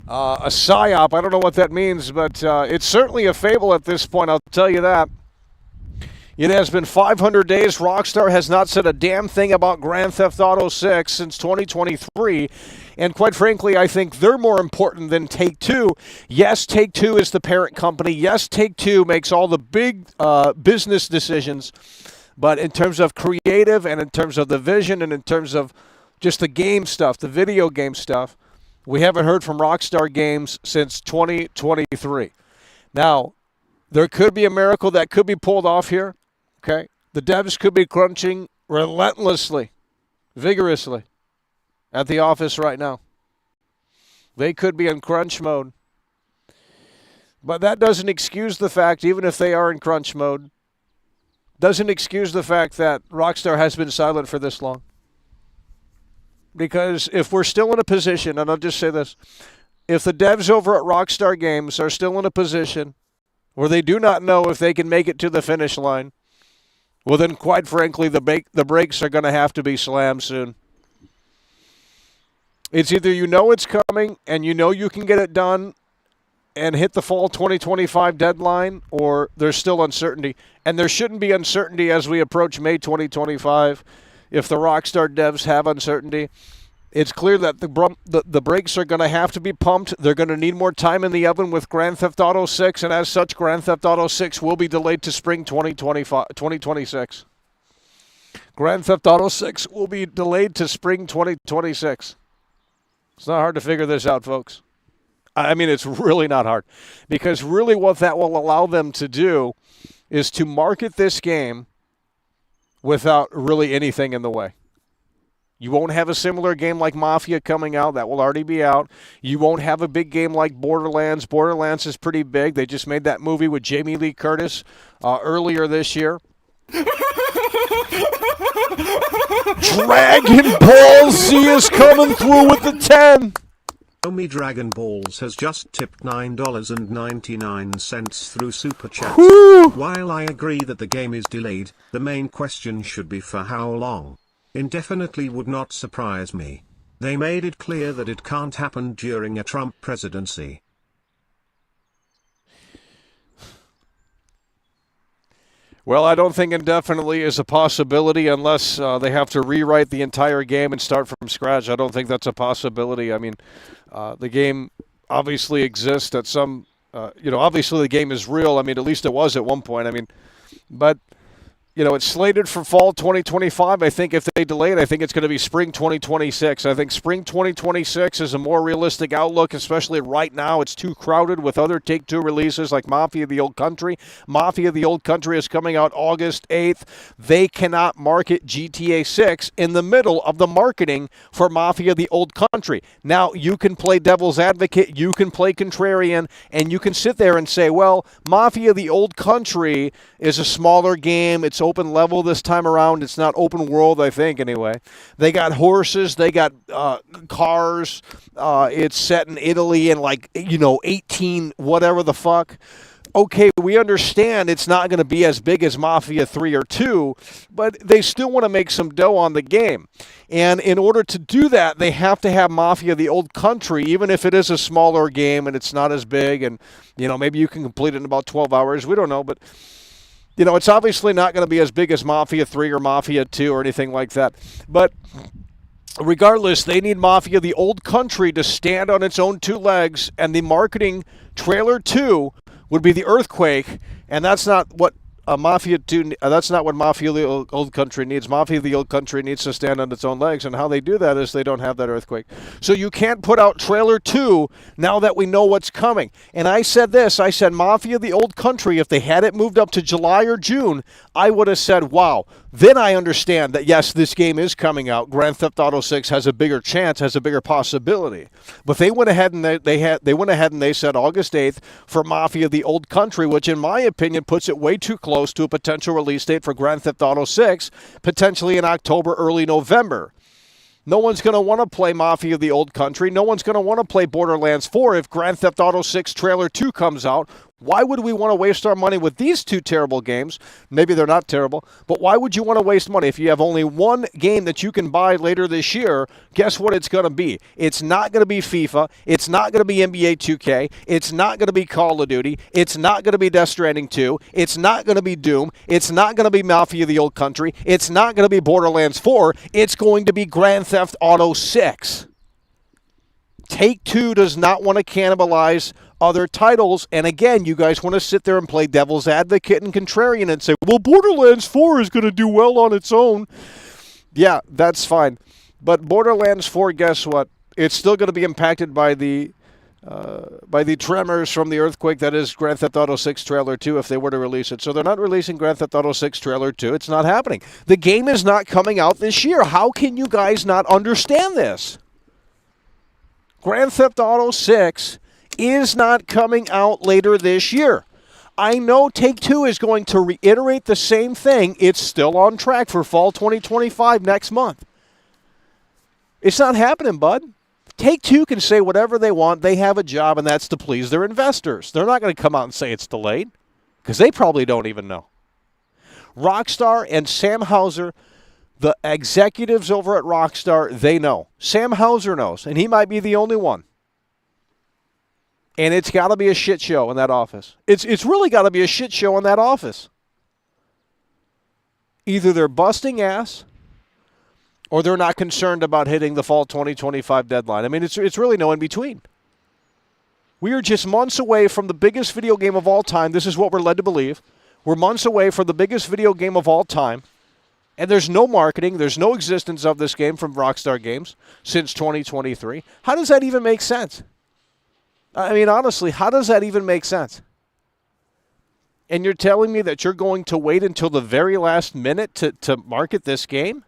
A psyop, I don't know what that means, but it's certainly a fable at this point, I'll tell you that. It has been 500 days. Rockstar has not said a damn thing about Grand Theft Auto 6 since 2023. And quite frankly, I think they're more important than Take-Two. Yes, Take-Two is the parent company. Yes, Take-Two makes all the big business decisions. But in terms of creative and in terms of the vision and in terms of just the game stuff, the video game stuff, we haven't heard from Rockstar Games since 2023. Now, there could be a miracle that could be pulled off here. Okay, the devs could be crunching relentlessly, vigorously at the office right now. They could be in crunch mode. But that doesn't excuse the fact, even if they are in crunch mode, doesn't excuse the fact that Rockstar has been silent for this long. Because if we're still in a position, and I'll just say this, if the devs over at Rockstar Games are still in a position where they do not know if they can make it to the finish line, well then, quite frankly, the brakes are going to have to be slammed soon. It's either you know it's coming and you know you can get it done and hit the fall 2025 deadline, or there's still uncertainty. And there shouldn't be uncertainty as we approach May 2025 if the Rockstar devs have uncertainty. It's clear that the brakes are going to have to be pumped. They're going to need more time in the oven with Grand Theft Auto 6, and as such, Grand Theft Auto 6 will be delayed to spring 2026. Grand Theft Auto 6 will be delayed to spring 2026. It's not hard to figure this out, folks. I mean, it's really not hard. Because really what that will allow them to do is to market this game without really anything in the way. You won't have a similar game like Mafia coming out. That will already be out. You won't have a big game like Borderlands. Borderlands is pretty big. They just made that movie with Jamie Lee Curtis earlier this year. Dragon Ball Z is coming through with the 10. Omi Dragon Balls has just tipped $9.99 through Super Chat. Woo! While I agree that the game is delayed, the main question should be for how long. Indefinitely would not surprise me. They made it clear that it can't happen during a Trump presidency. Well, I don't think indefinitely is a possibility unless they have to rewrite the entire game and start from scratch. I don't think that's a possibility. I mean, the game obviously exists at some, obviously the game is real. I mean, at least it was at one point. I mean, but it's slated for fall 2025. I think if they delay it, I think it's going to be spring 2026. I think spring 2026 is a more realistic outlook, especially right now. It's too crowded with other Take-Two releases like Mafia the Old Country. Mafia the Old Country is coming out August 8th. They cannot market GTA 6 in the middle of the marketing for Mafia the Old Country. Now, you can play devil's advocate, you can play contrarian, and you can sit there and say, well, Mafia the Old Country is a smaller game. It's open level this time around. It's not open world, I think, anyway. They got horses. They got cars. It's set in Italy in 18 whatever the fuck. Okay, we understand it's not going to be as big as Mafia 3 or 2, but they still want to make some dough on the game. And in order to do that, they have to have Mafia the Old Country, even if it is a smaller game and it's not as big. And, maybe you can complete it in about 12 hours. We don't know, but it's obviously not going to be as big as Mafia 3 or Mafia 2 or anything like that. But regardless, they need Mafia the Old Country to stand on its own two legs, and the marketing trailer 2 would be the earthquake, and that's not what Mafia 2. That's not what Mafia the Old Country needs. Mafia the Old Country needs to stand on its own legs, and how they do that is they don't have that earthquake. So you can't put out trailer 2 now that we know what's coming. And I said this. I said Mafia the Old Country, if they had it moved up to July or June, I would have said, wow. Then I understand that, yes, this game is coming out. Grand Theft Auto 6 has a bigger chance, has a bigger possibility. But they went ahead and they went ahead and they said August 8th for Mafia the Old Country, which in my opinion puts it way too close to a potential release date for Grand Theft Auto 6, potentially in October, early November. No one's going to want to play Mafia the Old Country. No one's going to want to play Borderlands 4 if Grand Theft Auto 6 Trailer 2 comes out. Why would we want to waste our money with these two terrible games? Maybe they're not terrible, but why would you want to waste money? If you have only one game that you can buy later this year, guess what it's going to be? It's not going to be FIFA. It's not going to be NBA 2K. It's not going to be Call of Duty. It's not going to be Death Stranding 2. It's not going to be Doom. It's not going to be Mafia the Old Country. It's not going to be Borderlands 4. It's going to be Grand Theft Auto 6. Take-Two does not want to cannibalize other titles. And again, you guys want to sit there and play devil's advocate and contrarian and say, well, Borderlands 4 is going to do well on its own. Yeah, that's fine. But Borderlands 4, guess what? It's still going to be impacted by the tremors from the earthquake that is Grand Theft Auto 6 Trailer 2 if they were to release it. So they're not releasing Grand Theft Auto 6 Trailer 2. It's not happening. The game is not coming out this year. How can you guys not understand this? Grand Theft Auto 6 is not coming out later this year. I know Take-Two is going to reiterate the same thing. It's still on track for fall 2025 next month. It's not happening, bud. Take-Two can say whatever they want. They have a job, and that's to please their investors. They're not going to come out and say it's delayed because they probably don't even know. Rockstar and Sam Houser, the executives over at Rockstar, they know. Sam Houser knows, and he might be the only one. And it's got to be a shit show in that office. It's really got to be a shit show in that office. Either they're busting ass or they're not concerned about hitting the fall 2025 deadline. I mean, it's really no in between. We are just months away from the biggest video game of all time. This is what we're led to believe. We're months away from the biggest video game of all time. And there's no marketing, there's no existence of this game from Rockstar Games since 2023. How does that even make sense? I mean, honestly, how does that even make sense? And you're telling me that you're going to wait until the very last minute to market this game?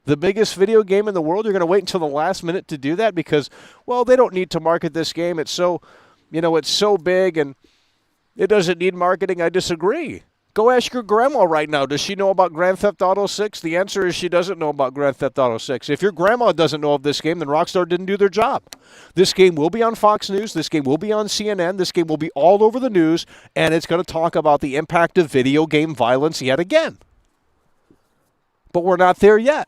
The biggest video game in the world, you're going to wait until the last minute to do that because, well, they don't need to market this game. It's so, it's so big and it doesn't need marketing. I disagree. Go ask your grandma right now. Does she know about Grand Theft Auto 6? The answer is she doesn't know about Grand Theft Auto 6. If your grandma doesn't know of this game, then Rockstar didn't do their job. This game will be on Fox News. This game will be on CNN. This game will be all over the news, and it's going to talk about the impact of video game violence yet again. But we're not there yet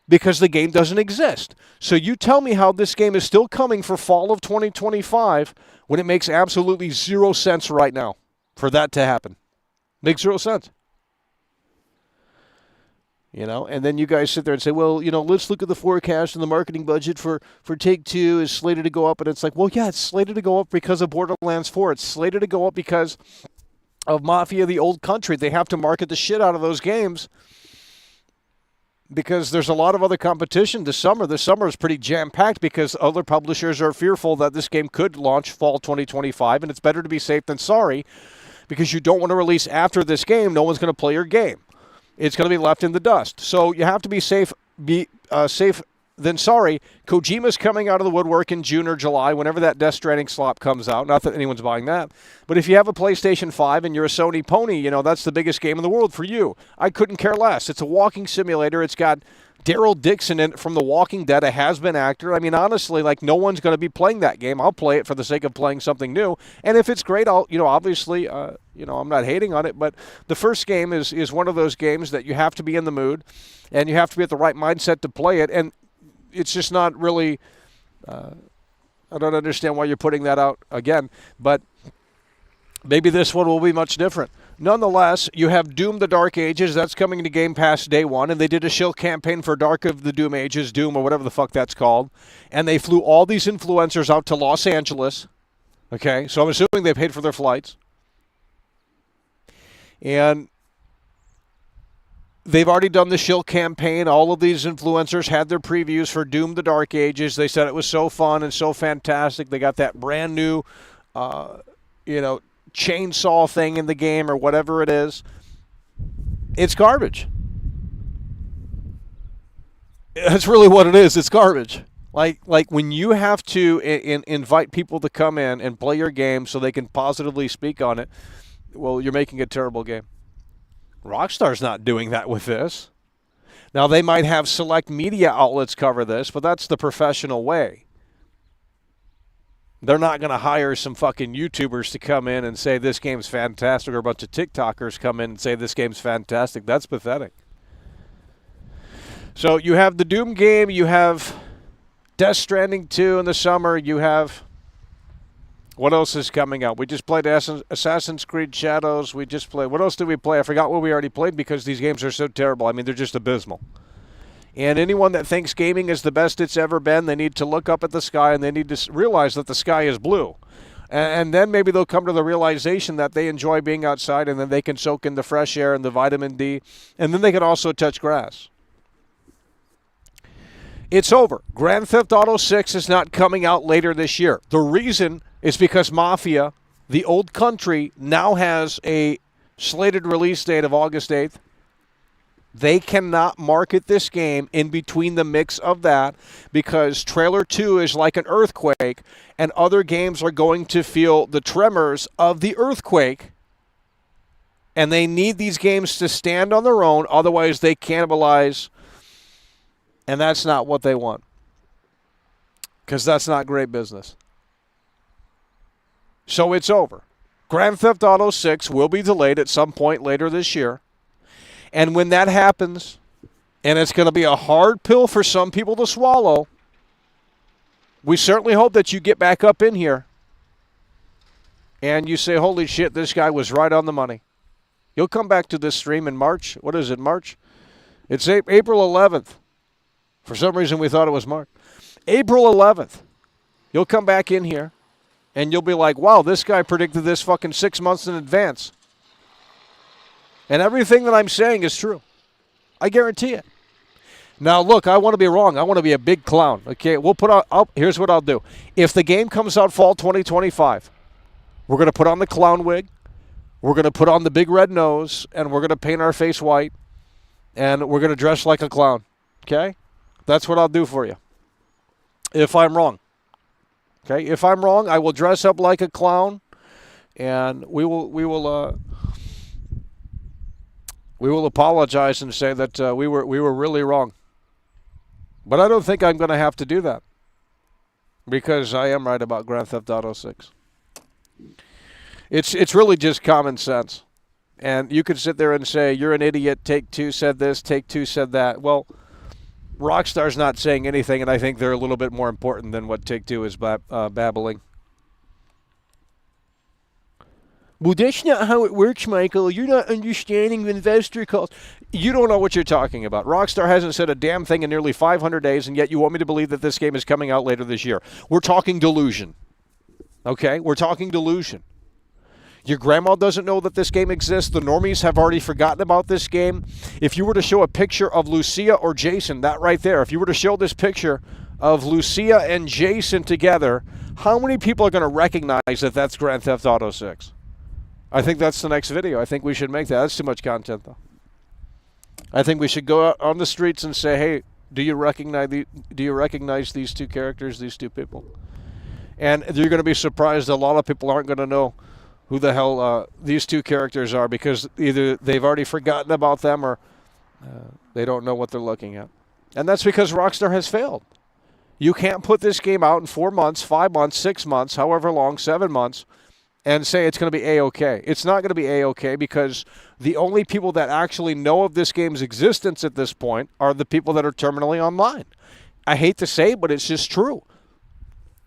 because the game doesn't exist. So you tell me how this game is still coming for fall of 2025 when it makes absolutely zero sense right now for that to happen. Makes zero sense. And then you guys sit there and say, well, let's look at the forecast and the marketing budget for Take-Two is slated to go up. And it's like, well, yeah, it's slated to go up because of Borderlands 4. It's slated to go up because of Mafia, the Old Country. They have to market the shit out of those games because there's a lot of other competition this summer. This summer is pretty jam-packed because other publishers are fearful that this game could launch fall 2025, and it's better to be safe than sorry. Because you don't want to release after this game, no one's going to play your game. It's going to be left in the dust. So you have to be safe than sorry. Kojima's coming out of the woodwork in June or July, whenever that Death Stranding slop comes out. Not that anyone's buying that. But if you have a PlayStation 5 and you're a Sony pony, that's the biggest game in the world for you. I couldn't care less. It's a walking simulator. It's got Daryl Dixon in it from The Walking Dead, a has-been actor. I mean, honestly, no one's going to be playing that game. I'll play it for the sake of playing something new. And if it's great, I'll, obviously, I'm not hating on it. But the first game is one of those games that you have to be in the mood and you have to be at the right mindset to play it. And it's just not really, I don't understand why you're putting that out again. But maybe this one will be much different. Nonetheless, you have Doom the Dark Ages. That's coming to Game Pass day one. And they did a shill campaign for Dark of the Doom Ages, Doom or whatever the fuck that's called. And they flew all these influencers out to Los Angeles. Okay, so I'm assuming they paid for their flights. And they've already done the shill campaign. All of these influencers had their previews for Doom the Dark Ages. They said it was so fun and so fantastic. They got that brand new, chainsaw thing in the game or whatever it is. It's garbage. That's really what it is. It's garbage. Like when you have to invite people to come in and play your game so they can positively speak on it, well, you're making a terrible game. Rockstar's not doing that with this. Now, they might have select media outlets cover this, but that's the professional way. They're not going to hire some fucking YouTubers to come in and say this game's fantastic, or a bunch of TikTokers come in and say this game's fantastic. That's pathetic. So you have the Doom game, you have Death Stranding 2 in the summer, you have... What else is coming out? We just played Assassin's Creed Shadows. We just played... What else did we play? I forgot what we already played because these games are so terrible. I mean, they're just abysmal. And anyone that thinks gaming is the best it's ever been, they need to look up at the sky and they need to realize that the sky is blue. And then maybe they'll come to the realization that they enjoy being outside, and then they can soak in the fresh air and the vitamin D, and then they can also touch grass. It's over. Grand Theft Auto 6 is not coming out later this year. The reason is because Mafia, the old country, now has a slated release date of August 8th. They cannot market this game in between the mix of that because Trailer 2 is like an earthquake, and other games are going to feel the tremors of the earthquake, and they need these games to stand on their own, otherwise they cannibalize, and that's not what they want because that's not great business. So it's over. Grand Theft Auto 6 will be delayed at some point later this year. And when that happens, and it's going to be a hard pill for some people to swallow, we certainly hope that you get back up in here and you say, holy shit, this guy was right on the money. You'll come back to this stream in March. What is it, March? It's April 11th. For some reason, we thought it was March. April 11th. You'll come back in here and you'll be like, wow, this guy predicted this fucking 6 months in advance. And everything that I'm saying is true. I guarantee it. Now, look, I want to be wrong. I want to be a big clown. Okay, we'll put on. Here's what I'll do. If the game comes out fall 2025, we're going to put on the clown wig. We're going to put on the big red nose, and we're going to paint our face white, and we're going to dress like a clown. Okay? That's what I'll do for you. If I'm wrong. Okay? If I'm wrong, I will dress up like a clown, and we will apologize and say that we were really wrong. But I don't think I'm going to have to do that because I am right about Grand Theft Auto 6. It's really just common sense. And you could sit there and say, you're an idiot, Take-Two said this, Take-Two said that. Well, Rockstar's not saying anything, and I think they're a little bit more important than what Take-Two is babbling. Well, that's not how it works, Michael. You're not understanding the investor calls. You don't know what you're talking about. Rockstar hasn't said a damn thing in nearly 500 days, and yet you want me to believe that this game is coming out later this year. We're talking delusion. Okay? We're talking delusion. Your grandma doesn't know that this game exists. The normies have already forgotten about this game. If you were to show a picture of Lucia or Jason, that right there, if you were to show this picture of Lucia and Jason together, how many people are going to recognize that that's Grand Theft Auto 6? I think that's the next video. I think we should make that. That's too much content, though. I think we should go out on the streets and say, hey, do you recognize these two characters, these two people? And you're going to be surprised a lot of people aren't going to know who the hell these two characters are because either they've already forgotten about them or they don't know what they're looking at. And that's because Rockstar has failed. You can't put this game out in 4 months, 5 months, 6 months, however long, 7 months, and say it's going to be A-OK. It's not going to be A-OK because the only people that actually know of this game's existence at this point are the people that are terminally online. I hate to say it, but it's just true.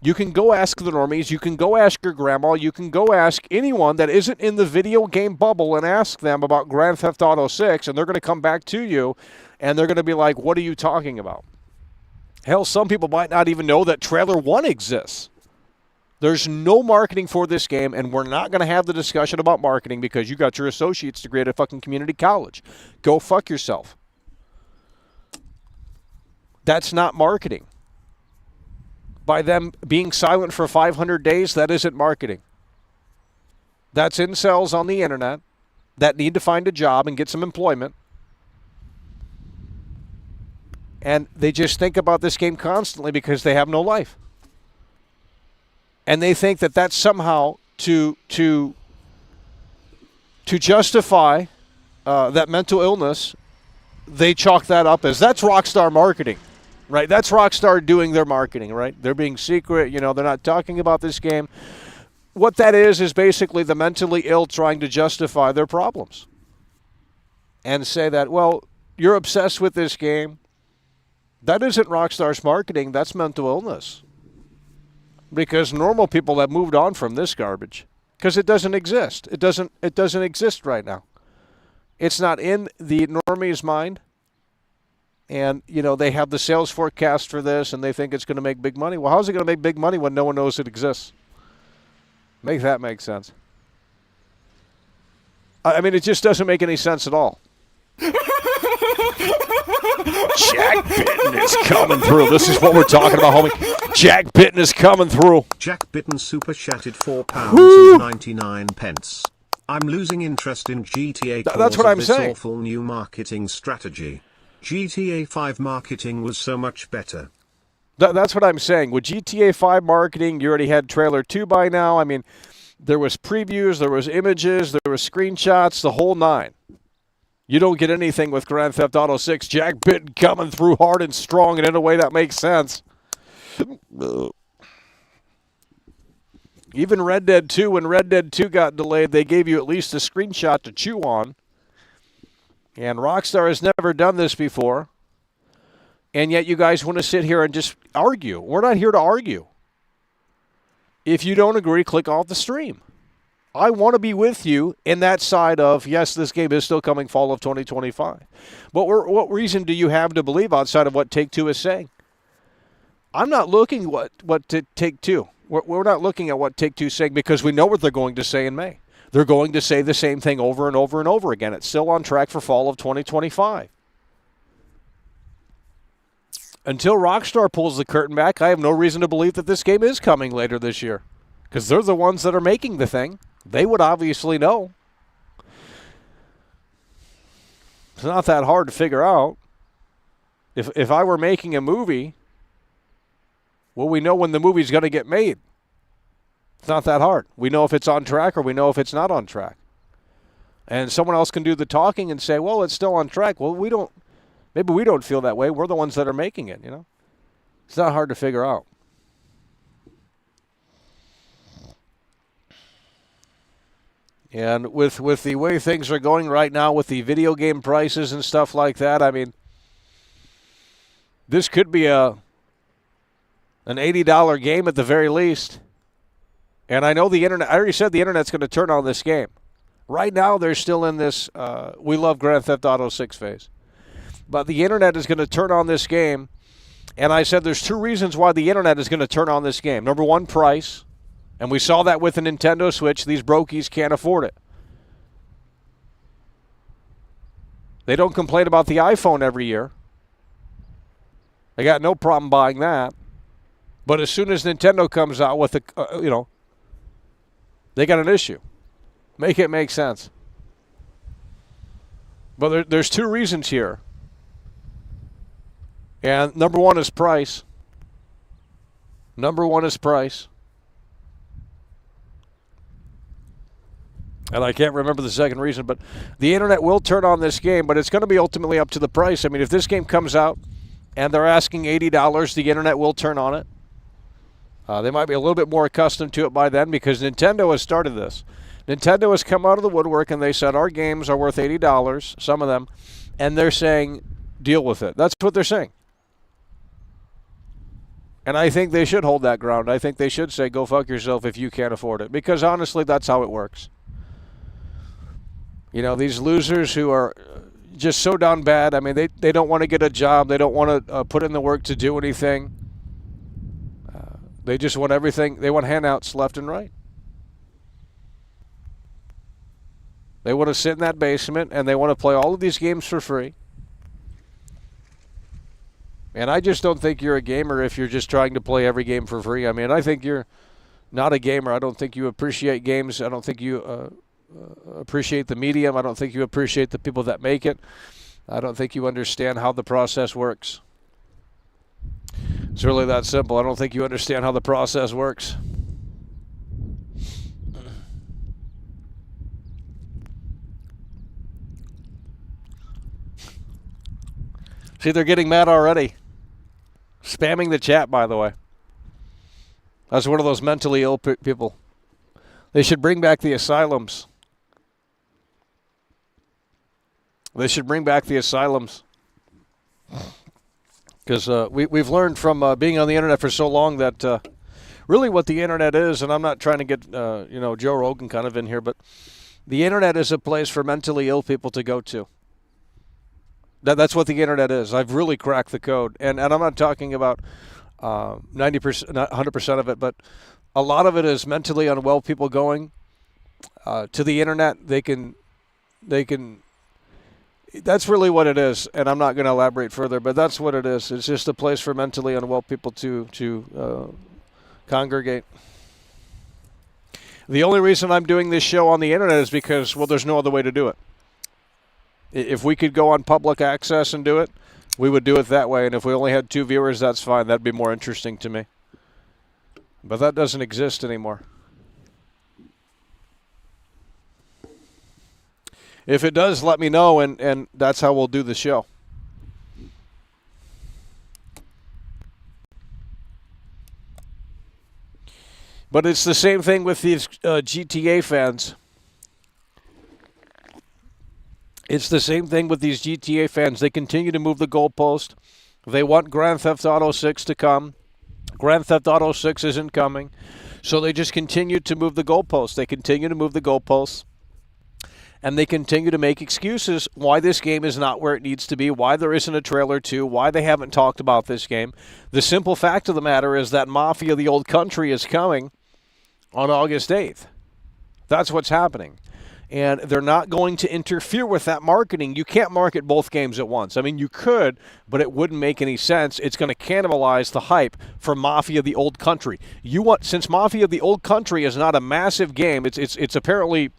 You can go ask the normies. You can go ask your grandma. You can go ask anyone that isn't in the video game bubble and ask them about Grand Theft Auto 6, and they're going to come back to you, and they're going to be like, what are you talking about? Hell, some people might not even know that Trailer 1 exists. There's no marketing for this game, and we're not going to have the discussion about marketing because you got your associate's degree at a fucking community college. Go fuck yourself. That's not marketing. By them being silent for 500 days, that isn't marketing. That's incels on the internet that need to find a job and get some employment. And they just think about this game constantly because they have no life. And they think that that's somehow to justify that mental illness, they chalk that up as that's Rockstar marketing, right? That's Rockstar doing their marketing, right? They're being secret, they're not talking about this game. What that is basically the mentally ill trying to justify their problems and say that, well, you're obsessed with this game. That isn't Rockstar's marketing. That's mental illness. Because normal people have moved on from this garbage because it doesn't exist. It doesn't exist right now. It's not in the normie's mind. and, they have the sales forecast for this, and they think it's going to make big money. Well, how's it going to make big money when no one knows it exists? Make that make sense. I mean, it just doesn't make any sense at all. Jack Bitten is coming through. This is what we're talking about, homie. Jack Bitten is coming through. Jack Bitten super chatted £4.99. I'm losing interest in GTA because That's what of I'm this saying. awful new marketing strategy. GTA 5 marketing was so much better. That's what I'm saying. With GTA 5 marketing, you already had trailer 2 by now. I mean, there was previews, there was images, there was screenshots, the whole nine. You don't get anything with Grand Theft Auto 6. Jack Bitten coming through hard and strong and in a way that makes sense. Even Red Dead 2, when Red Dead 2 got delayed, they gave you at least a screenshot to chew on. And Rockstar has never done this before. And yet you guys want to sit here and just argue. We're not here to argue. If you don't agree, click off the stream. I want to be with you in that side of, yes, this game is still coming fall of 2025. But what reason do you have to believe outside of what Take-Two is saying? I'm not looking what Take-Two. We're not looking at what Take-Two is saying because we know what they're going to say in May. They're going to say the same thing over and over and over again. It's still on track for fall of 2025. Until Rockstar pulls the curtain back, I have no reason to believe that this game is coming later this year. Because they're the ones that are making the thing. They would obviously know. It's not that hard to figure out. If I were making a movie, well, we know when the movie's going to get made. It's not that hard. We know if it's on track or we know if it's not on track. And someone else can do the talking and say, well, it's still on track. Well, maybe we don't feel that way. We're the ones that are making it, It's not hard to figure out. And with the way things are going right now with the video game prices and stuff like that, I mean, this could be an $80 game at the very least. And I know the internet, I already said the internet's going to turn on this game. Right now, they're still in this we love Grand Theft Auto 6 phase. But the internet is going to turn on this game. And I said there's two reasons why the internet is going to turn on this game. Number one, price. And we saw that with the Nintendo Switch. These brokies can't afford it. They don't complain about the iPhone every year. They got no problem buying that. But as soon as Nintendo comes out with they got an issue. Make it make sense. But there's two reasons here. And number one is price. Number one is price. And I can't remember the second reason, but the internet will turn on this game, but it's going to be ultimately up to the price. I mean, if this game comes out and they're asking $80, the internet will turn on it. They might be a little bit more accustomed to it by then because Nintendo has started this. Nintendo has come out of the woodwork and they said our games are worth $80, some of them, and they're saying deal with it. That's what they're saying. And I think they should hold that ground. I think they should say go fuck yourself if you can't afford it because honestly, that's how it works. These losers who are just so down bad, I mean, they don't want to get a job. They don't want to put in the work to do anything. They just want everything. They want handouts left and right. They want to sit in that basement, and they want to play all of these games for free. And I just don't think you're a gamer if you're just trying to play every game for free. I mean, I think you're not a gamer. I don't think you appreciate games. I don't think you appreciate the medium. I don't think you appreciate the people that make it. I don't think you understand how the process works. It's really that simple. I don't think you understand how the process works. See, they're getting mad already. Spamming the chat, by the way. That's one of those mentally ill people. They should bring back the asylums. They should bring back the asylums. Because we've learned from being on the internet for so long that really what the internet is, and I'm not trying to get Joe Rogan kind of in here, but the internet is a place for mentally ill people to go to. That's what the internet is. I've really cracked the code, and I'm not talking about 90%, not 100% of it, but a lot of it is mentally unwell people going to the internet. They can. That's really what it is, and I'm not going to elaborate further. But that's what it is. It's just a place for mentally unwell people to congregate. The only reason I'm doing this show on the internet is because, well, there's no other way to do it. If we could go on public access and do it, we would do it that way. And if we only had 2 viewers, that's fine. That'd be more interesting to me. But that doesn't exist anymore. If it does, let me know, and that's how we'll do the show. But it's the same thing with these GTA fans. It's the same thing with these GTA fans. They continue to move the goalpost. They want Grand Theft Auto 6 to come. Grand Theft Auto 6 isn't coming. So they just continue to move the goalposts. They continue to move the goalposts. And they continue to make excuses why this game is not where it needs to be, why there isn't a trailer 2, why they haven't talked about this game. The simple fact of the matter is that Mafia: The Old Country is coming on August 8th. That's what's happening. And they're not going to interfere with that marketing. You can't market both games at once. I mean, you could, but it wouldn't make any sense. It's going to cannibalize the hype for Mafia: The Old Country. Since Mafia: The Old Country is not a massive game, it's apparently,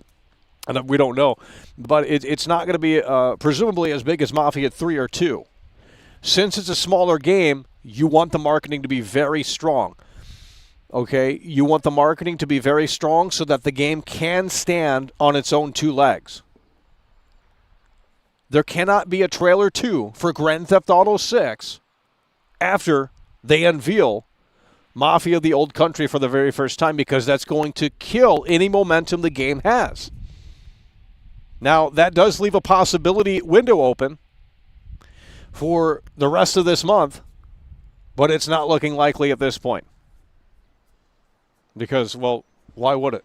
and we don't know, but it's not going to be presumably as big as Mafia 3 or 2. Since it's a smaller game, you want the marketing to be very strong. Okay, you want the marketing to be very strong so that the game can stand on its own 2 legs. There cannot be a trailer 2 for Grand Theft Auto 6 after they unveil Mafia: The Old Country for the very first time, because that's going to kill any momentum the game has. Now, that does leave a possibility window open for the rest of this month, but it's not looking likely at this point. Because, well, why would it?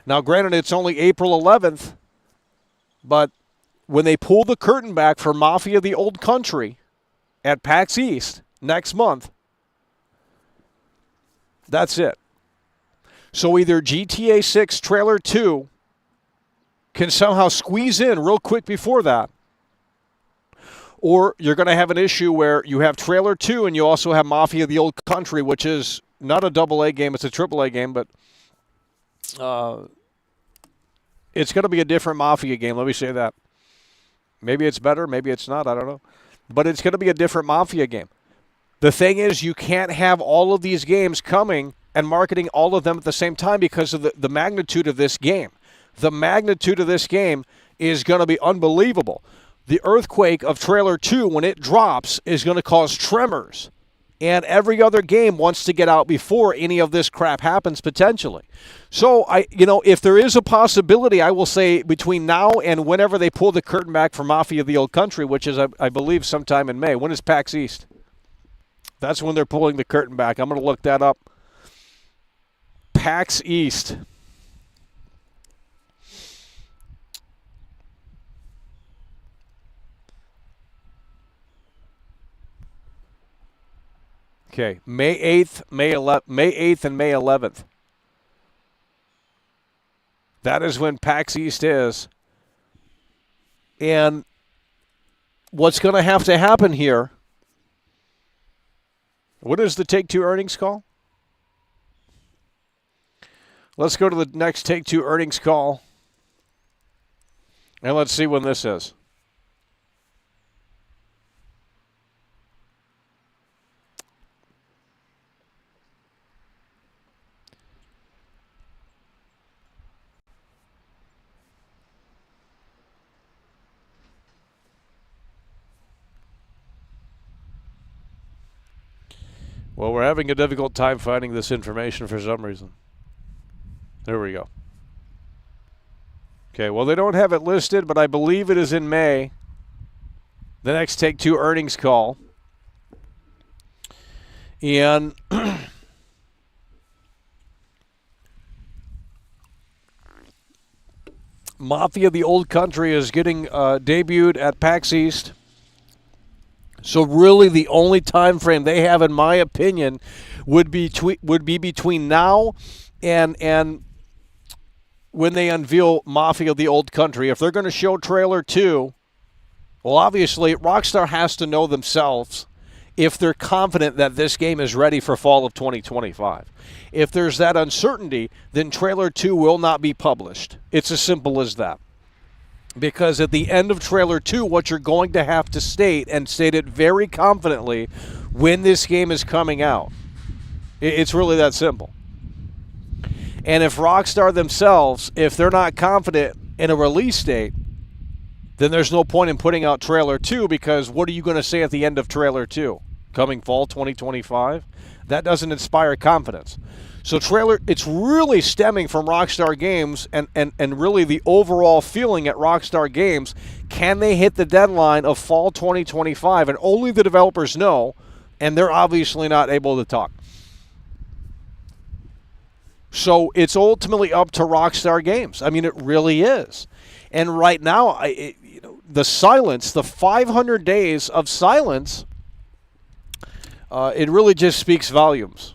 Now, granted, it's only April 11th, but when they pull the curtain back for Mafia: The Old Country at PAX East next month, that's it. So either GTA 6 Trailer 2 can somehow squeeze in real quick before that, or you're going to have an issue where you have Trailer 2 and you also have Mafia: The Old Country, which is not a AA game, it's a AAA game, but it's going to be a different Mafia game, let me say that. Maybe it's better, maybe it's not, I don't know. But it's going to be a different Mafia game. The thing is, you can't have all of these games coming and marketing all of them at the same time because of the magnitude of this game. The magnitude of this game is going to be unbelievable. The earthquake of Trailer 2, when it drops, is going to cause tremors. And every other game wants to get out before any of this crap happens, potentially. So, if there is a possibility, I will say between now and whenever they pull the curtain back for Mafia: The Old Country, which is, I believe, sometime in May. When is PAX East? That's when they're pulling the curtain back. I'm going to look that up. PAX East. Okay, May 8th, May 8th and May 11th. That is when PAX East is. And what's going to have to happen here, what is the Take-Two earnings call? Let's go to the next Take-Two earnings call, and let's see when this is. Well, we're having a difficult time finding this information for some reason. There we go. Okay, well, they don't have it listed, but I believe it is in May. The next Take-Two earnings call. And Mafia: The Old Country is getting debuted at PAX East So really the only time frame they have, in my opinion, would be between now and when they unveil Mafia the Old Country. If they're going to show trailer 2, well, obviously Rockstar has to know themselves if they're confident that this game is ready for fall of 2025. If there's that uncertainty, then trailer 2 will not be published. It's as simple as that. Because at the end of trailer 2, what you're going to have to state, and state it very confidently, when this game is coming out. It's really that simple. And if Rockstar themselves, if they're not confident in a release date, then there's no point in putting out trailer 2, because what are you going to say at the end of trailer 2? Coming fall 2025? That doesn't inspire confidence. So it's really stemming from Rockstar Games and really the overall feeling at Rockstar Games. Can they hit the deadline of fall 2025? And only the developers know, and they're obviously not able to talk. So it's ultimately up to Rockstar Games. I mean, it really is. And right now, the silence, the 500 days of silence, it really just speaks volumes.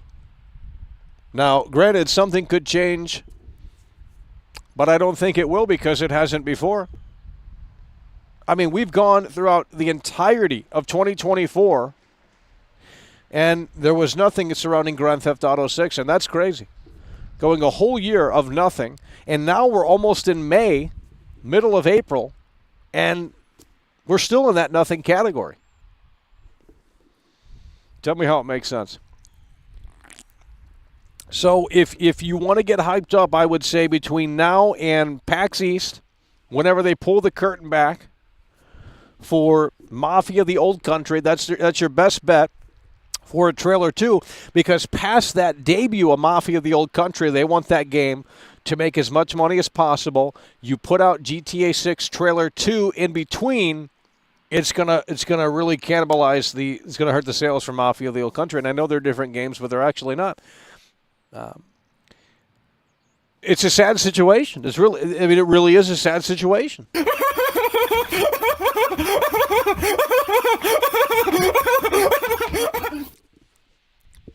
Now, granted, something could change, but I don't think it will, because it hasn't before. I mean, we've gone throughout the entirety of 2024, and there was nothing surrounding Grand Theft Auto 6, and that's crazy. Going a whole year of nothing, and now we're almost in May, middle of April, and we're still in that nothing category. Tell me how it makes sense. So if you want to get hyped up, I would say between now and PAX East, whenever they pull the curtain back for Mafia the Old Country, that's your best bet for a trailer 2, because past that debut of Mafia the Old Country, they want that game to make as much money as possible. You put out GTA 6 trailer 2 in between, it's gonna really cannibalize it's gonna hurt the sales for Mafia the Old Country. And I know they're different games, but they're actually not. It's a sad situation. It really is a sad situation.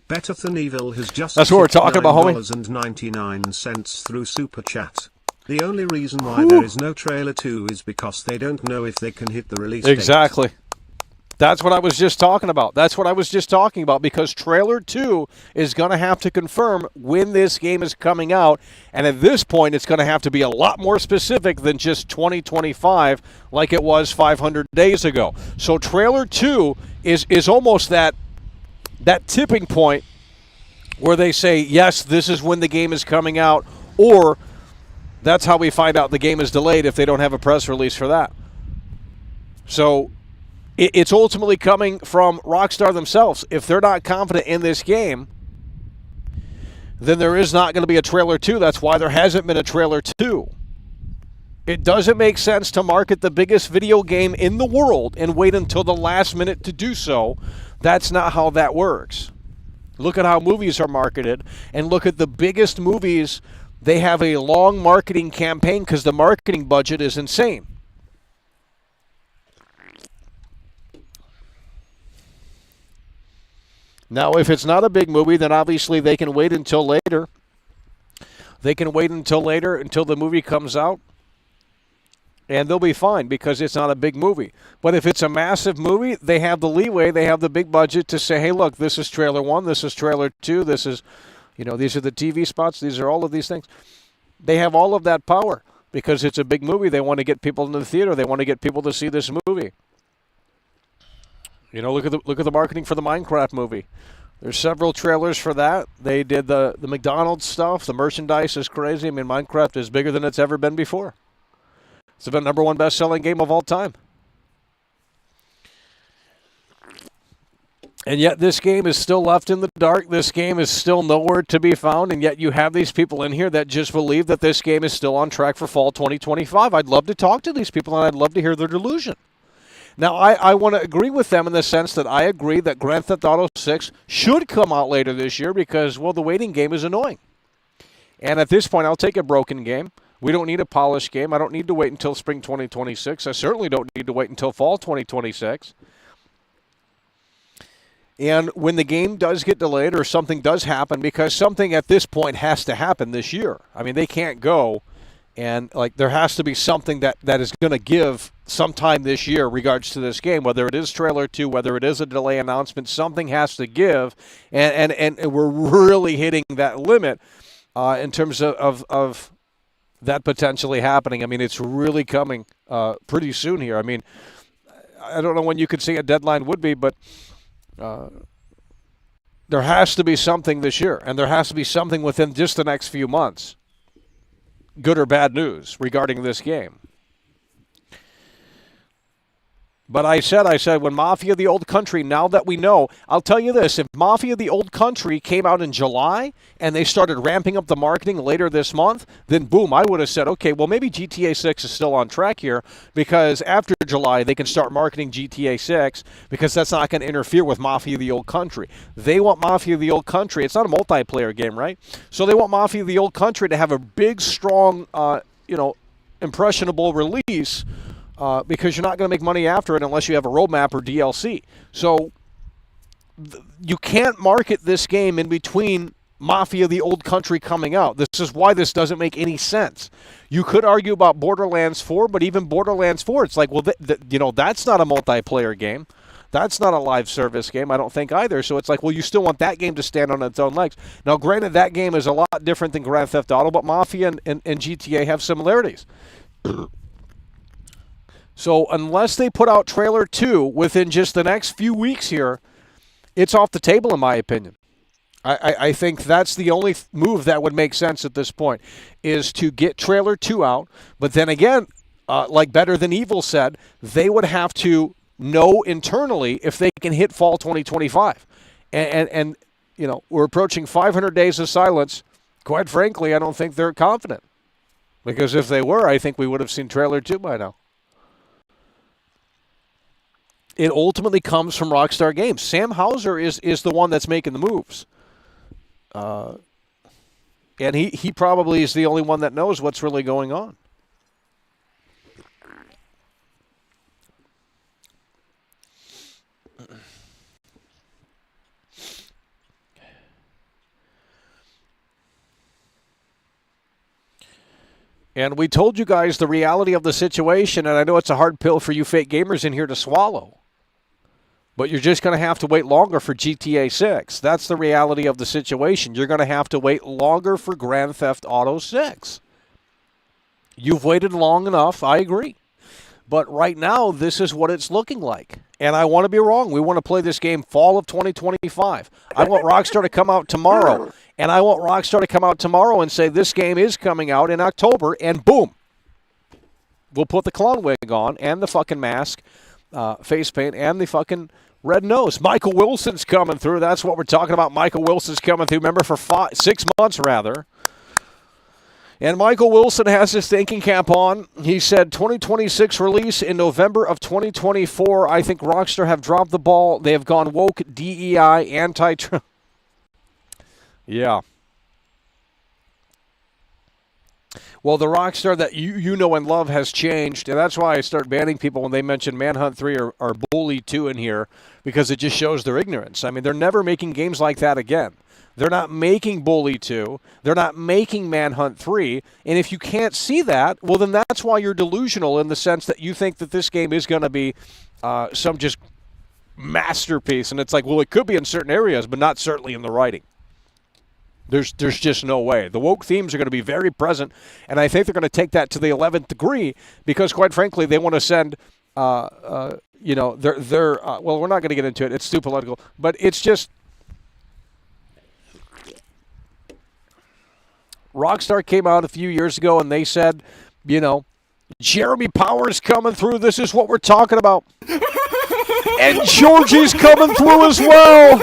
Better Than Evil has just That's what we're talking about, homie. $9.99 through Super Chat. The only reason why there is no trailer 2 is because they don't know if they can hit the release date. Exactly. That's what I was just talking about. Because trailer 2 is going to have to confirm when this game is coming out. And at this point, it's going to have to be a lot more specific than just 2025 like it was 500 days ago. So trailer 2 is almost that tipping point where they say, yes, this is when the game is coming out, or that's how we find out the game is delayed if they don't have a press release for that. So it's ultimately coming from Rockstar themselves. If they're not confident in this game, then there is not going to be a trailer 2. That's why there hasn't been a trailer 2. It doesn't make sense to market the biggest video game in the world and wait until the last minute to do so. That's not how that works. Look at how movies are marketed, and look at the biggest movies. They have a long marketing campaign because the marketing budget is insane. Now, if it's not a big movie, then obviously they can wait until later. Until the movie comes out, and they'll be fine because it's not a big movie. But if it's a massive movie, they have the leeway, they have the big budget to say, hey, look, this is trailer 1, this is trailer 2, this is, these are the TV spots, these are all of these things. They have all of that power because it's a big movie. They want to get people into the theater. They want to get people to see this movie. Look at the marketing for the Minecraft movie. There's several trailers for that. They did the McDonald's stuff. The merchandise is crazy. I mean, Minecraft is bigger than it's ever been before. It's the #1 best-selling game of all time. And yet this game is still left in the dark. This game is still nowhere to be found, and yet you have these people in here that just believe that this game is still on track for fall 2025. I'd love to talk to these people, and I'd love to hear their delusion. Now, I want to agree with them in the sense that I agree that Grand Theft Auto 6 should come out later this year because, well, the waiting game is annoying. And at this point, I'll take a broken game. We don't need a polished game. I don't need to wait until spring 2026. I certainly don't need to wait until fall 2026. And when the game does get delayed or something does happen, because something at this point has to happen this year. I mean, they can't go and, like, there has to be something that is going to give sometime this year regards to this game, whether it is trailer 2, whether it is a delay announcement, something has to give. And we're really hitting that limit in terms of that potentially happening. I mean, it's really coming pretty soon here. I mean, I don't know when you could say a deadline would be, but there has to be something this year, and there has to be something within just the next few months, good or bad news, regarding this game. But I said, when Mafia the Old Country, now that we know, I'll tell you this, if Mafia the Old Country came out in July and they started ramping up the marketing later this month, then boom, I would have said, okay, well, maybe GTA 6 is still on track here, because after July they can start marketing GTA 6, because that's not going to interfere with Mafia the Old Country. They want Mafia the Old Country. It's not a multiplayer game, right? So they want Mafia the Old Country to have a big, strong, impressionable release, because you're not going to make money after it unless you have a roadmap or DLC. So you can't market this game in between Mafia the Old Country coming out. This is why this doesn't make any sense. You could argue about Borderlands 4, but even Borderlands 4, it's like, well, that's not a multiplayer game. That's not a live service game, I don't think, either. So it's like, well, you still want that game to stand on its own legs. Now, granted, that game is a lot different than Grand Theft Auto, but Mafia and GTA have similarities. So unless they put out trailer 2 within just the next few weeks here, it's off the table, in my opinion. I think that's the only move that would make sense at this point, is to get trailer 2 out. But then again, like Better Than Evil said, they would have to know internally if they can hit fall 2025. And we're approaching 500 days of silence. Quite frankly, I don't think they're confident. Because if they were, I think we would have seen trailer 2 by now. It ultimately comes from Rockstar Games. Sam Houser is the one that's making the moves. And he probably is the only one that knows what's really going on. And we told you guys the reality of the situation, and I know it's a hard pill for you fake gamers in here to swallow. But you're just going to have to wait longer for GTA 6. That's the reality of the situation. You're going to have to wait longer for Grand Theft Auto 6. You've waited long enough, I agree. But right now, this is what it's looking like. And I want to be wrong. We want to play this game fall of 2025. I want Rockstar to come out tomorrow. And I want Rockstar to come out tomorrow and say this game is coming out in October, and boom. We'll put the clown wig on and the fucking mask, face paint, and the fucking red nose. Michael Wilson's coming through. That's what we're talking about. Michael Wilson's coming through. Remember, for 6 months, rather. And Michael Wilson has his thinking cap on. He said 2026 release in November of 2024. I think Rockstar have dropped the ball. They have gone woke, DEI, anti-Trump. Yeah. Well, the Rockstar that you know and love has changed, and that's why I start banning people when they mention Manhunt 3 or Bully 2 in here, because it just shows their ignorance. I mean, they're never making games like that again. They're not making Bully 2. They're not making Manhunt 3. And if you can't see that, well, then that's why you're delusional, in the sense that you think that this game is going to be some just masterpiece. And it's like, well, it could be in certain areas, but not certainly in the writing. There's just no way. The woke themes are going to be very present, and I think they're going to take that to the 11th degree, because, quite frankly, they want to send, well, we're not going to get into it. It's too political, but it's just Rockstar came out a few years ago, and they said, Jeremy Powers coming through. This is what we're talking about. And Georgie's coming through as well.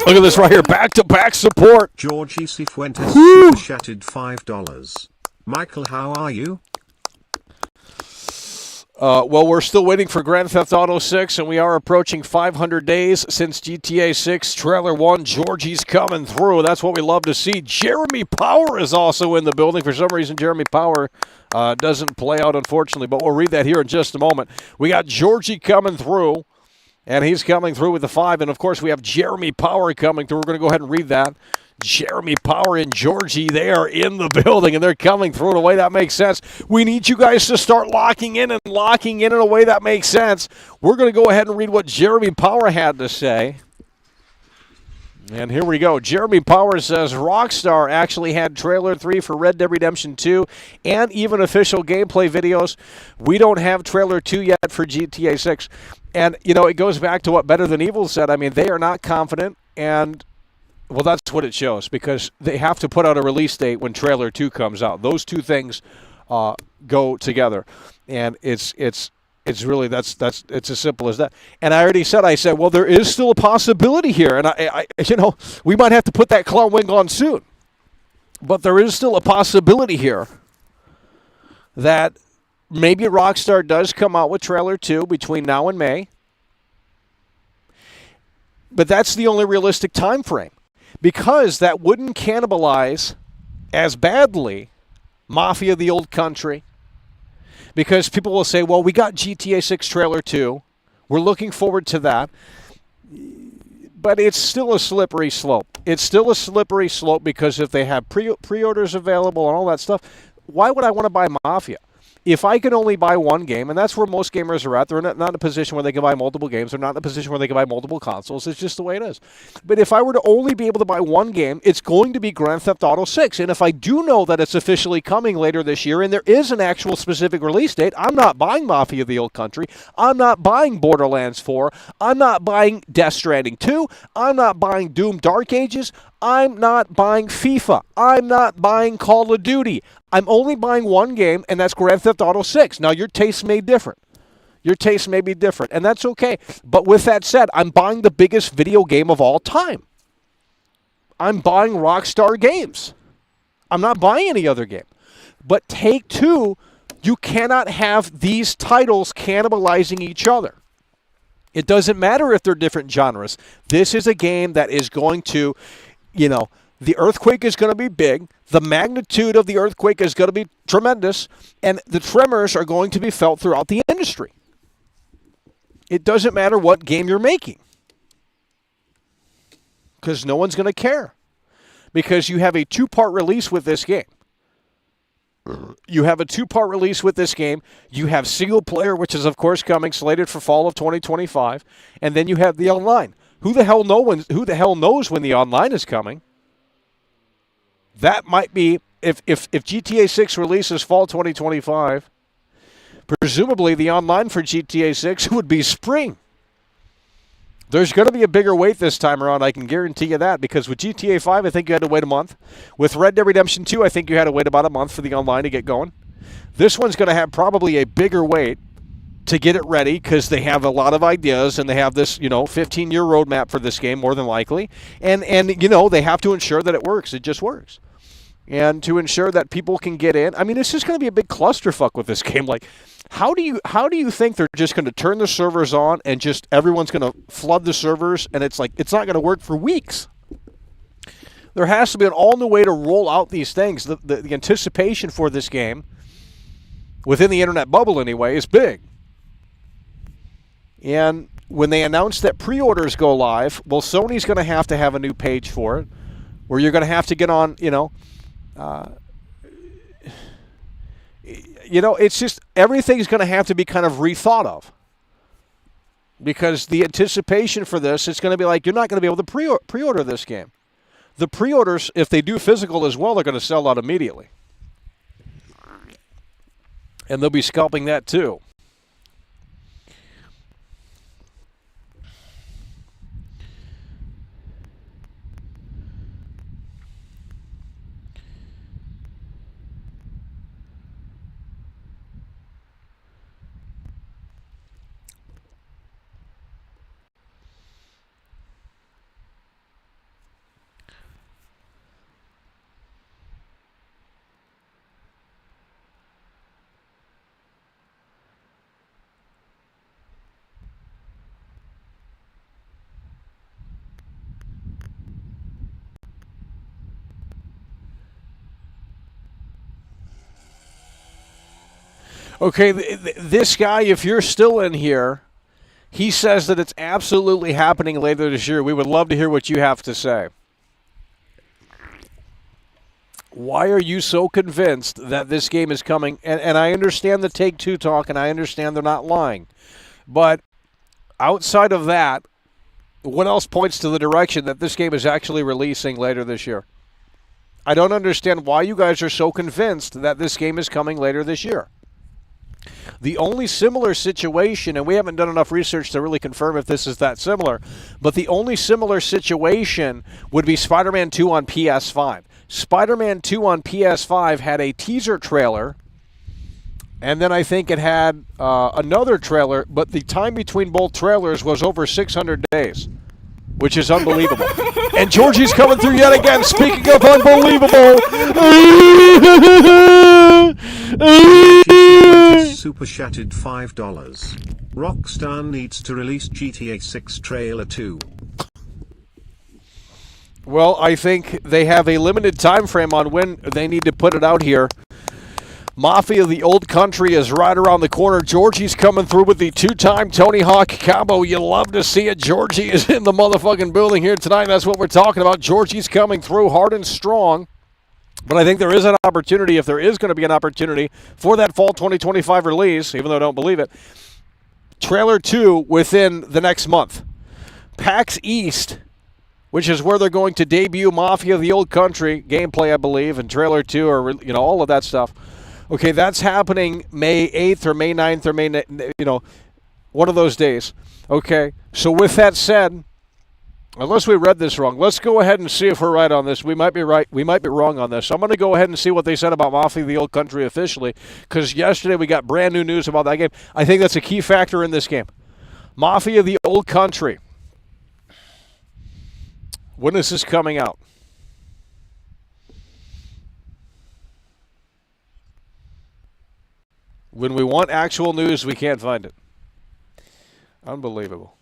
Look at this right here. Back-to-back support. Georgie Cifuentes super chatted $5. Michael, how are you? Well, we're still waiting for Grand Theft Auto 6, and we are approaching 500 days since GTA 6 Trailer 1. Georgie's coming through. That's what we love to see. Jeremy Power is also in the building. For some reason, Jeremy Power doesn't play out, unfortunately, but we'll read that here in just a moment. We got Georgie coming through. And he's coming through with the 5. And, of course, we have Jeremy Power coming through. We're going to go ahead and read that. Jeremy Power and Georgie, they are in the building, and they're coming through in a way that makes sense. We need you guys to start locking in in a way that makes sense. We're going to go ahead and read what Jeremy Power had to say. And here we go. Jeremy Power says Rockstar actually had Trailer 3 for Red Dead Redemption 2 and even official gameplay videos. We don't have Trailer 2 yet for GTA 6. And, you know, it goes back to what Better Than Evil said. I mean, they are not confident, and, well, that's what it shows, because they have to put out a release date when Trailer 2 comes out. Those two things go together. And it's really it's as simple as that. And I already said, well, there is still a possibility here, and I we might have to put that clown wing on soon. But there is still a possibility here that maybe Rockstar does come out with Trailer 2 between now and May. But that's the only realistic time frame, because that wouldn't cannibalize as badly Mafia: The Old Country. Because people will say, well, we got GTA 6 Trailer 2. We're looking forward to that. But it's still a slippery slope. It's still a slippery slope, because if they have pre-orders available and all that stuff, why would I want to buy Mafia? If I can only buy one game, and that's where most gamers are at, they're not in a position where they can buy multiple games. They're not in a position where they can buy multiple consoles. It's just the way it is. But if I were to only be able to buy one game, it's going to be Grand Theft Auto 6. And if I do know that it's officially coming later this year and there is an actual specific release date, I'm not buying Mafia: The Old Country. I'm not buying Borderlands 4. I'm not buying Death Stranding 2. I'm not buying Doom Dark Ages. I'm not buying FIFA. I'm not buying Call of Duty. I'm only buying one game, and that's Grand Theft Auto 6. Now, your taste may differ. Your taste may be different, and that's okay. But with that said, I'm buying the biggest video game of all time. I'm buying Rockstar Games. I'm not buying any other game. But Take-Two, you cannot have these titles cannibalizing each other. It doesn't matter if they're different genres. This is a game that is going to, the earthquake is going to be big. The magnitude of the earthquake is going to be tremendous. And the tremors are going to be felt throughout the industry. It doesn't matter what game you're making, because no one's going to care. Because you have a two-part release with this game. You have a two-part release with this game. You have single player, which is, of course, coming, slated for fall of 2025. And then you have the online. Who the hell knows when the online is coming? That might be, if GTA 6 releases fall 2025, presumably the online for GTA 6 would be spring. There's going to be a bigger wait this time around, I can guarantee you that, because with GTA 5, I think you had to wait a month. With Red Dead Redemption 2, I think you had to wait about a month for the online to get going. This one's going to have probably a bigger wait to get it ready, because they have a lot of ideas, and they have this, 15-year roadmap for this game, more than likely. And they have to ensure that it works. It just works. And to ensure that people can get in. I mean, it's just going to be a big clusterfuck with this game. Like, how do you think they're just going to turn the servers on and just everyone's going to flood the servers, and it's like it's not going to work for weeks? There has to be an all-new way to roll out these things. The anticipation for this game, within the internet bubble anyway, is big. And when they announce that pre-orders go live, well, Sony's going to have a new page for it, where you're going to have to get on, it's just everything's going to have to be kind of rethought of. Because the anticipation for this, it's going to be like, you're not going to be able to pre-order this game. The pre-orders, if they do physical as well, they're going to sell out immediately. And they'll be scalping that too. Okay, this guy, if you're still in here, He says that it's absolutely happening later this year. We would love to hear what you have to say. Why are you so convinced that this game is coming? And I understand the Take-Two talk, and I understand they're not lying. But outside of that, what else points to the direction that this game is actually releasing later this year? I don't understand why you guys are so convinced that this game is coming later this year. The only similar situation, and we haven't done enough research to really confirm if this is that similar, but the only similar situation would be Spider-Man 2 on PS5. Spider-Man 2 on PS5 had a teaser trailer, and then I think it had another trailer, but the time between both trailers was over 600 days, which is unbelievable. And Georgie's coming through yet again. Speaking of unbelievable. Super chatted $5. Rockstar needs to release GTA 6 trailer 2. Well, I think they have a limited time frame on when they need to put it out here. Mafia, the old country, is right around the corner. Georgie's coming through with the two-time Tony Hawk combo. You love to see it. Georgie is in the motherfucking building here tonight. That's what we're talking about. Georgie's coming through hard and strong. But I think there is an opportunity, if there is going to be an opportunity, for that fall 2025 release, even though I don't believe it. Trailer 2 within the next month. PAX East, which is where they're going to debut Mafia, the old country, gameplay, I believe, and Trailer 2, or all of that stuff. Okay, that's happening May 8th or May 9th or May, one of those days. Okay, so with that said, unless we read this wrong, let's go ahead and see if we're right on this. We might be right. We might be wrong on this. So I'm going to go ahead and see what they said about Mafia, the old country officially, because yesterday we got brand new news about that game. I think that's a key factor in this game. Mafia, the old country. When is this coming out? When we want actual news, we can't find it. Unbelievable.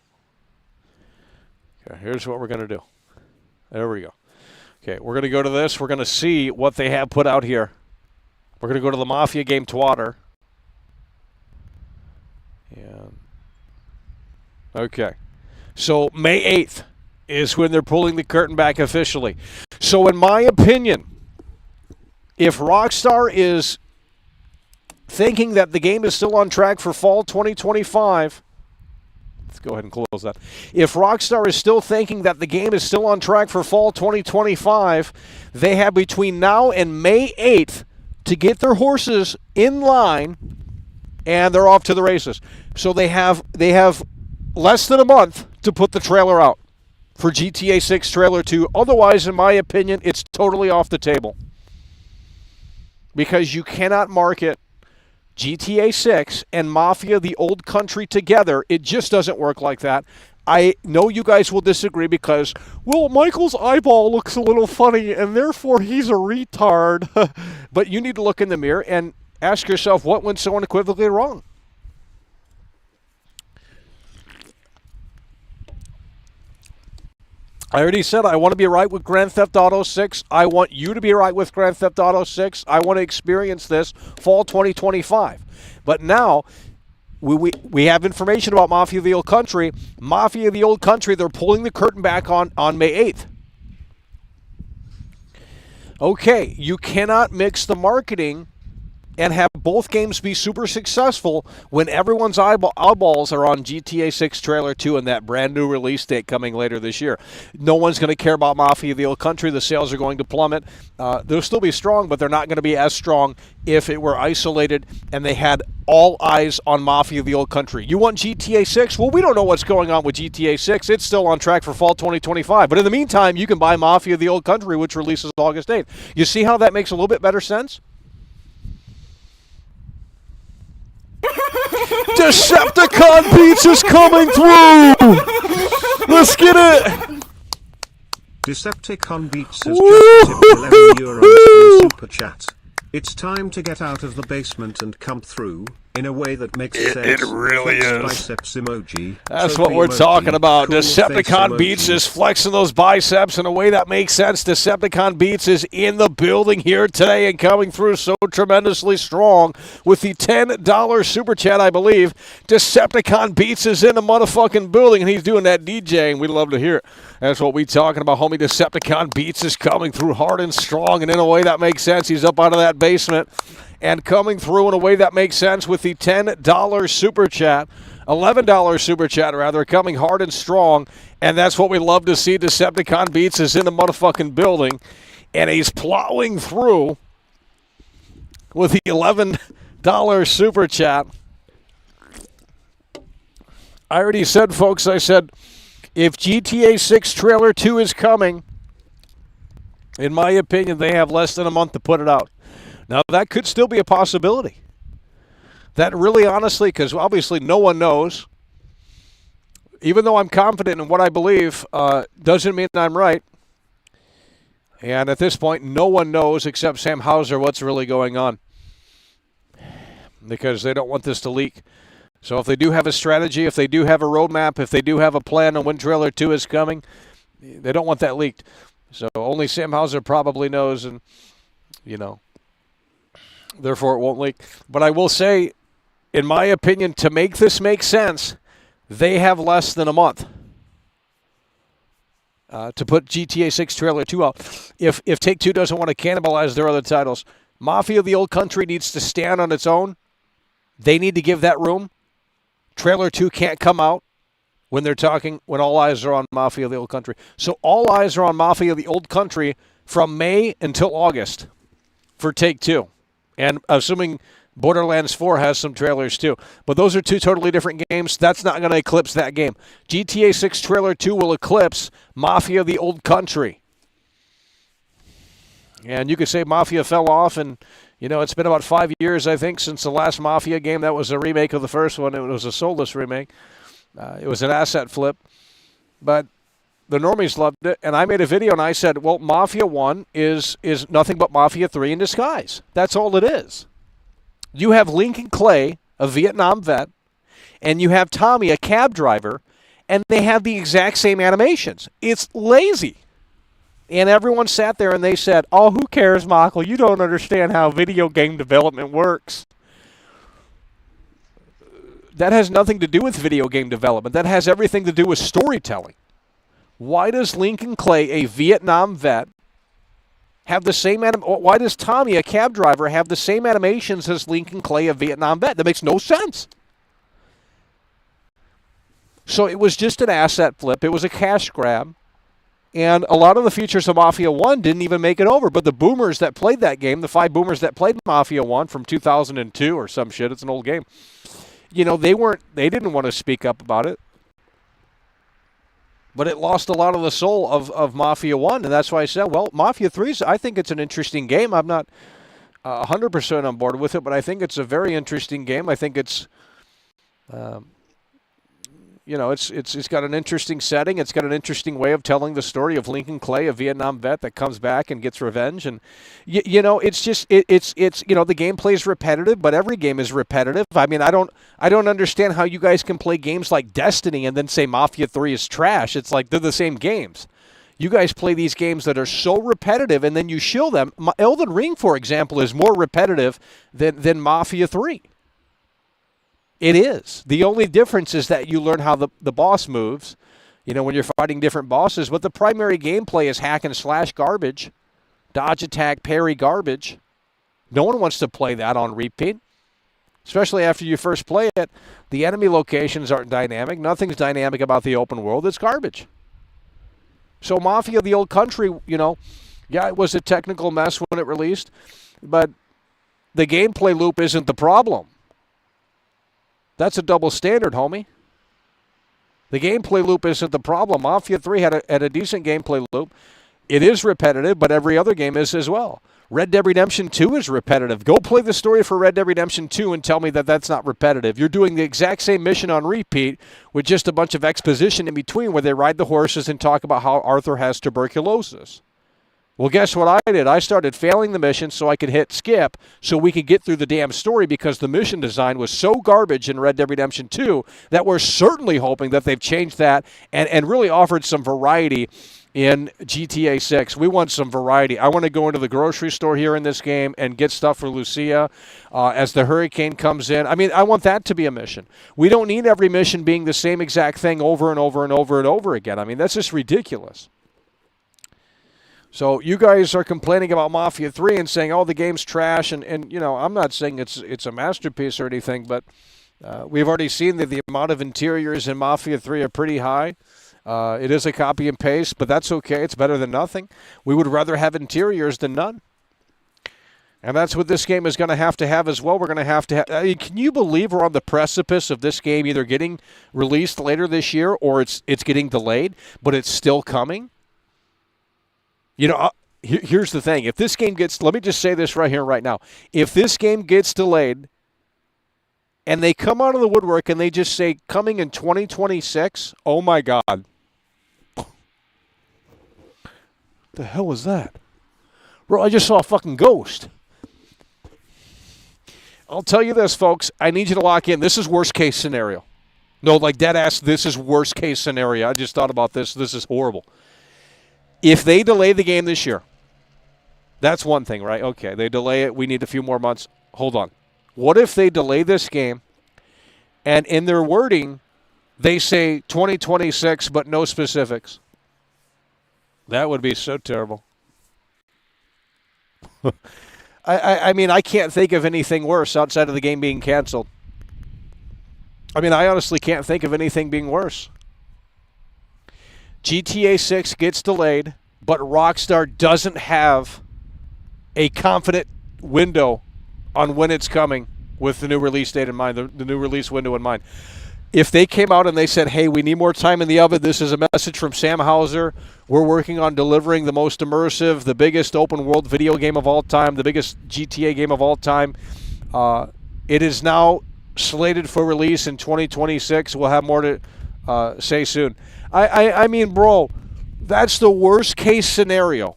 Okay, here's what we're going to do. There we go. Okay, we're going to go to this. We're going to see what they have put out here. We're going to go to the Mafia game Twatter. And okay. So May 8th is when they're pulling the curtain back officially. So in my opinion, if Rockstar is thinking that the game is still on track for fall 2025, let's go ahead and close that. If Rockstar is still thinking that the game is still on track for fall 2025, they have between now and May 8th to get their horses in line, and they're off to the races. So they have less than a month to put the trailer out for GTA 6 Trailer 2. Otherwise, in my opinion, it's totally off the table. Because you cannot market GTA 6 and Mafia, the old country together. It just doesn't work like that. I know you guys will disagree because, well, Michael's eyeball looks a little funny and therefore he's a retard. But you need to look in the mirror and ask yourself what went so unequivocally wrong. I already said I want to be right with Grand Theft Auto 6. I want you to be right with Grand Theft Auto 6. I want to experience this fall 2025. But now we have information about Mafia the Old Country. Mafia the Old Country, they're pulling the curtain back on May 8th. Okay, you cannot mix the marketing and have both games be super successful when everyone's eyeballs are on GTA 6 Trailer 2 and that brand new release date coming later this year. No one's going to care about Mafia the Old Country. The sales are going to plummet. They'll still be strong, but they're not going to be as strong if it were isolated and they had all eyes on Mafia the Old Country. You want GTA 6? Well, we don't know what's going on with GTA 6. It's still on track for fall 2025. But in the meantime, you can buy Mafia the Old Country, which releases August 8th. You see how that makes a little bit better sense? Decepticon Pizza's coming through! Let's get it! Decepticon Beats has just tipped €11 in super chat. It's time to get out of the basement and come through. in a way that makes It sense. really Flex is. Biceps emoji. That's trophy what we're emoji, talking about. cool face Decepticon emoji. Beats is flexing those biceps in a way that makes sense. Decepticon Beats is in the building here today and coming through so tremendously strong with the $10 super chat, I believe. Decepticon Beats is in the motherfucking building, and he's doing that DJing. We love to hear it. That's what we talking about, homie. Decepticon Beats is coming through hard and strong, and in a way that makes sense. He's up out of that basement and coming through in a way that makes sense with the $10 super chat. $11 super chat, rather, coming hard and strong. And that's what we love to see. Decepticon Beats is in the motherfucking building. And he's plowing through with the $11 super chat. I already said, folks, I said, if GTA 6 Trailer 2 is coming, in my opinion, they have less than a month to put it out. Now, that could still be a possibility. That really, honestly, because obviously no one knows, even though I'm confident in what I believe, doesn't mean I'm right. And at this point, no one knows except Sam Hauser what's really going on, because they don't want this to leak. So if they do have a strategy, if they do have a roadmap, if they do have a plan on when Trailer 2 is coming, they don't want that leaked. So only Sam Hauser probably knows, and, therefore it won't leak. But I will say, in my opinion, to make this make sense, they have less than a month to put GTA 6 Trailer 2 out. If Take-Two doesn't want to cannibalize their other titles, Mafia: The Old Country needs to stand on its own. They need to give that room. Trailer 2 can't come out when all eyes are on Mafia: The Old Country. So all eyes are on Mafia: The Old Country from May until August for Take-Two. And assuming Borderlands 4 has some trailers too. But those are two totally different games. That's not going to eclipse that game. GTA 6 Trailer 2 will eclipse Mafia: The Old Country. And you could say Mafia fell off, and, it's been about 5 years, I think, since the last Mafia game. That was a remake of the first one. It was a soulless remake. It was an asset flip. But the normies loved it, and I made a video, and I said, well, Mafia 1 is nothing but Mafia 3 in disguise. That's all it is. You have Lincoln Clay, a Vietnam vet, and you have Tommy, a cab driver, and they have the exact same animations. It's lazy. And everyone sat there and they said, oh, who cares, Michael? You don't understand how video game development works. That has nothing to do with video game development. That has everything to do with storytelling. Why does Lincoln Clay, a Vietnam vet, have the same why does Tommy, a cab driver, have the same animations as Lincoln Clay, a Vietnam vet? That makes no sense. So it was just an asset flip. It was a cash grab. And a lot of the features of Mafia 1 didn't even make it over. But the boomers that played that game, the 5 boomers that played Mafia 1 from 2002 or some shit, it's an old game, they didn't want to speak up about it. But it lost a lot of the soul of Mafia 1, and that's why I said, well, Mafia 3, I think it's an interesting game. I'm not 100% on board with it, but I think it's a very interesting game. I think it's, it's got an interesting setting. It's got an interesting way of telling the story of Lincoln Clay, a Vietnam vet that comes back and gets revenge. And, it's just, the gameplay is repetitive, but every game is repetitive. I mean, I don't understand how you guys can play games like Destiny and then say Mafia 3 is trash. It's like they're the same games. You guys play these games that are so repetitive, and then you shill them. Elden Ring, for example, is more repetitive than Mafia 3. It is. The only difference is that you learn how the boss moves, when you're fighting different bosses. But the primary gameplay is hack and slash garbage, dodge, attack, parry garbage. No one wants to play that on repeat, especially after you first play it. The enemy locations aren't dynamic. Nothing's dynamic about the open world. It's garbage. So Mafia: The Old Country, it was a technical mess when it released, but the gameplay loop isn't the problem. That's a double standard, homie. The gameplay loop isn't the problem. Mafia 3 had a decent gameplay loop. It is repetitive, but every other game is as well. Red Dead Redemption 2 is repetitive. Go play the story for Red Dead Redemption 2 and tell me that that's not repetitive. You're doing the exact same mission on repeat with just a bunch of exposition in between where they ride the horses and talk about how Arthur has tuberculosis. Well, guess what I did? I started failing the mission so I could hit skip so we could get through the damn story because the mission design was so garbage in Red Dead Redemption 2 that we're certainly hoping that they've changed that and really offered some variety in GTA 6. We want some variety. I want to go into the grocery store here in this game and get stuff for Lucia as the hurricane comes in. I mean, I want that to be a mission. We don't need every mission being the same exact thing over and over and over and over again. I mean, that's just ridiculous. So you guys are complaining about Mafia 3 and saying, oh, the game's trash. And you know, I'm not saying it's a masterpiece or anything, but we've already seen that the amount of interiors in Mafia 3 are pretty high. It is a copy and paste, but that's okay. It's better than nothing. We would rather have interiors than none. And that's what this game is going to have as well. We're going to have I mean, can you believe we're on the precipice of this game either getting released later this year or it's getting delayed, but it's still coming? You know, here's the thing. If this game gets, let me just say this right here, right now. If this game gets delayed and they come out of the woodwork and they just say coming in 2026, oh my God. The hell was that? Bro, I just saw a fucking ghost. I'll tell you this, folks. I need you to lock in. This is worst case scenario. No, like dead ass, this is worst case scenario. I just thought about this. This is horrible. If they delay the game this year, that's one thing, right? Okay, they delay it. We need a few more months. Hold on. What if they delay this game and in their wording, they say 2026 but no specifics? That would be so terrible. I mean, I can't think of anything worse outside of the game being canceled. I mean, I honestly can't think of anything being worse. GTA 6 gets delayed, but Rockstar doesn't have a confident window on when it's coming with the new release date in mind, the new release window in mind. If they came out and they said, hey, we need more time in the oven, this is a message from Sam Hauser, we're working on delivering the most immersive, the biggest open world video game of all time, the biggest GTA game of all time. It is now slated for release in 2026. We'll have more to say soon. I mean, bro, that's the worst case scenario.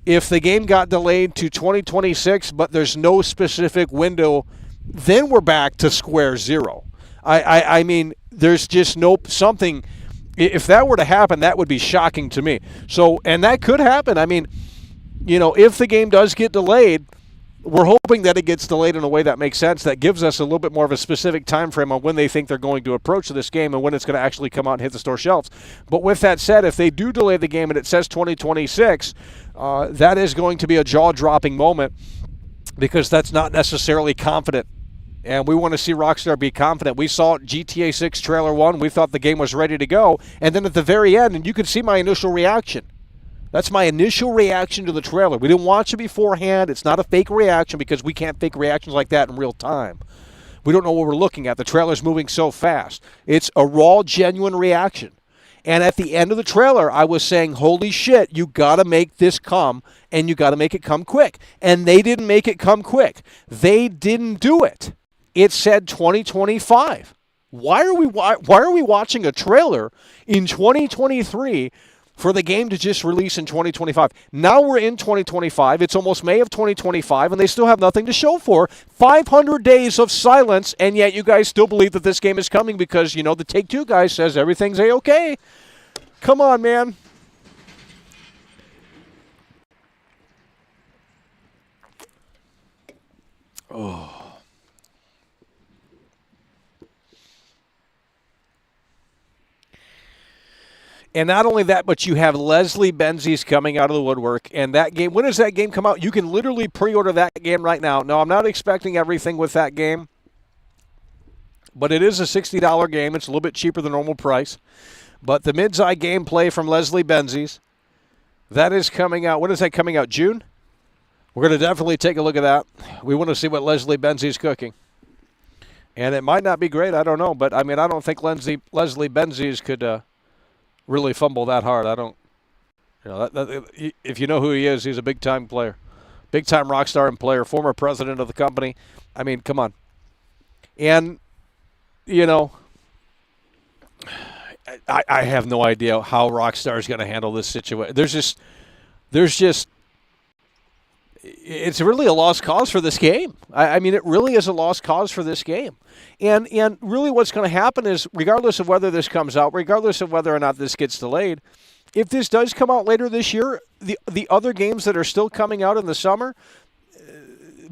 If the game got delayed to 2026, but there's no specific window, then we're back to square zero. I mean, there's just no something. If that were to happen, that would be shocking to me. So, and that could happen. I mean, you know, if the game does get delayed, we're hoping that it gets delayed in a way that makes sense, that gives us a little bit more of a specific time frame on when they think they're going to approach this game and when it's going to actually come out and hit the store shelves. But with that said, if they do delay the game and it says 2026, that is going to be a jaw-dropping moment because that's not necessarily confident. And we want to see Rockstar be confident. We saw GTA 6 Trailer 1. We thought the game was ready to go. And then at the very end, and you could see my initial reaction. That's my initial reaction to the trailer. We didn't watch it beforehand. It's not a fake reaction because we can't fake reactions like that in real time. We don't know what we're looking at. The trailer's moving so fast. It's a raw, genuine reaction. And at the end of the trailer, I was saying, holy shit, you got to make this come, and you got to make it come quick. And they didn't make it come quick. They didn't do it. It said 2025. Why are we watching a trailer in 2023 for the game to just release in 2025? Now we're in 2025. It's almost May of 2025, and they still have nothing to show for. 500 days of silence, and yet you guys still believe that this game is coming because, you know, the Take-Two guy says everything's A-okay. Come on, man. Oh. And not only that, but you have Leslie Benzies coming out of the woodwork. And that game, when does that game come out? You can literally pre-order that game right now. No, I'm not expecting everything with that game. But it is a $60 game. It's a little bit cheaper than normal price. But the Mid's-Eye gameplay from Leslie Benzies, that is coming out. When is that coming out? June? We're going to definitely take a look at that. We want to see what Leslie Benzies cooking. And it might not be great. I don't know. But, I mean, I don't think Leslie Benzies could really fumble that hard. I don't, you know, if you know who he is, he's a big-time player. Big-time Rockstar and player, former president of the company. I mean, come on. And, you know, I have no idea how Rockstar is going to handle this situation. There's just it's really a lost cause for this game. I mean, it really is a lost cause for this game. And really what's going to happen is, regardless of whether this comes out, regardless of whether or not this gets delayed, if this does come out later this year, the other games that are still coming out in the summer,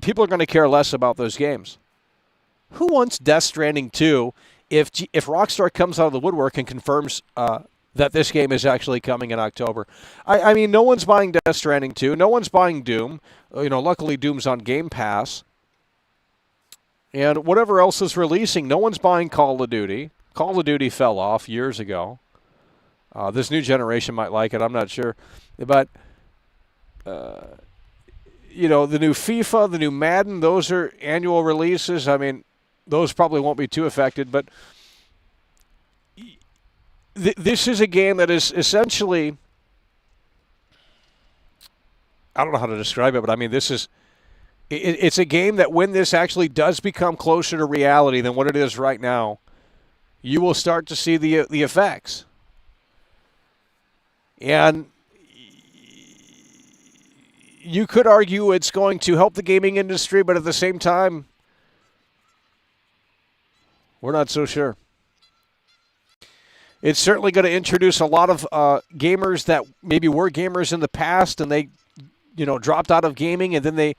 people are going to care less about those games. Who wants Death Stranding 2 if Rockstar comes out of the woodwork and confirms that this game is actually coming in October? I mean, no one's buying Death Stranding 2. No one's buying Doom. Luckily Doom's on Game Pass. And whatever else is releasing, no one's buying Call of Duty. Call of Duty fell off years ago. This new generation might like it. I'm not sure. But, the new FIFA, the new Madden, those are annual releases. I mean, those probably won't be too affected. But this is a game that is essentially, I don't know how to describe it, but I mean, it's a game that when this actually does become closer to reality than what it is right now, you will start to see the effects. And you could argue it's going to help the gaming industry, but at the same time, we're not so sure. It's certainly going to introduce a lot of gamers that maybe were gamers in the past and they, dropped out of gaming, and then they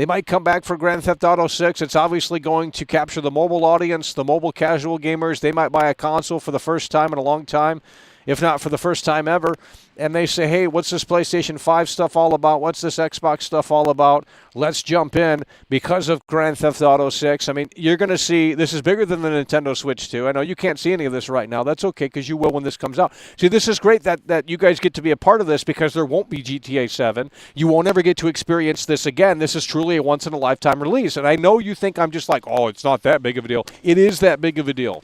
might come back for Grand Theft Auto 6. It's obviously going to capture the mobile audience, the mobile casual gamers. They might buy a console for the first time in a long time, if not for the first time ever. And they say, hey, what's this PlayStation 5 stuff all about? What's this Xbox stuff all about? Let's jump in because of Grand Theft Auto 6. I mean, you're going to see this is bigger than the Nintendo Switch 2. I know you can't see any of this right now. That's okay because you will when this comes out. See, this is great that you guys get to be a part of this because there won't be GTA 7. You won't ever get to experience this again. This is truly a once-in-a-lifetime release. And I know you think I'm just like, oh, it's not that big of a deal. It is that big of a deal.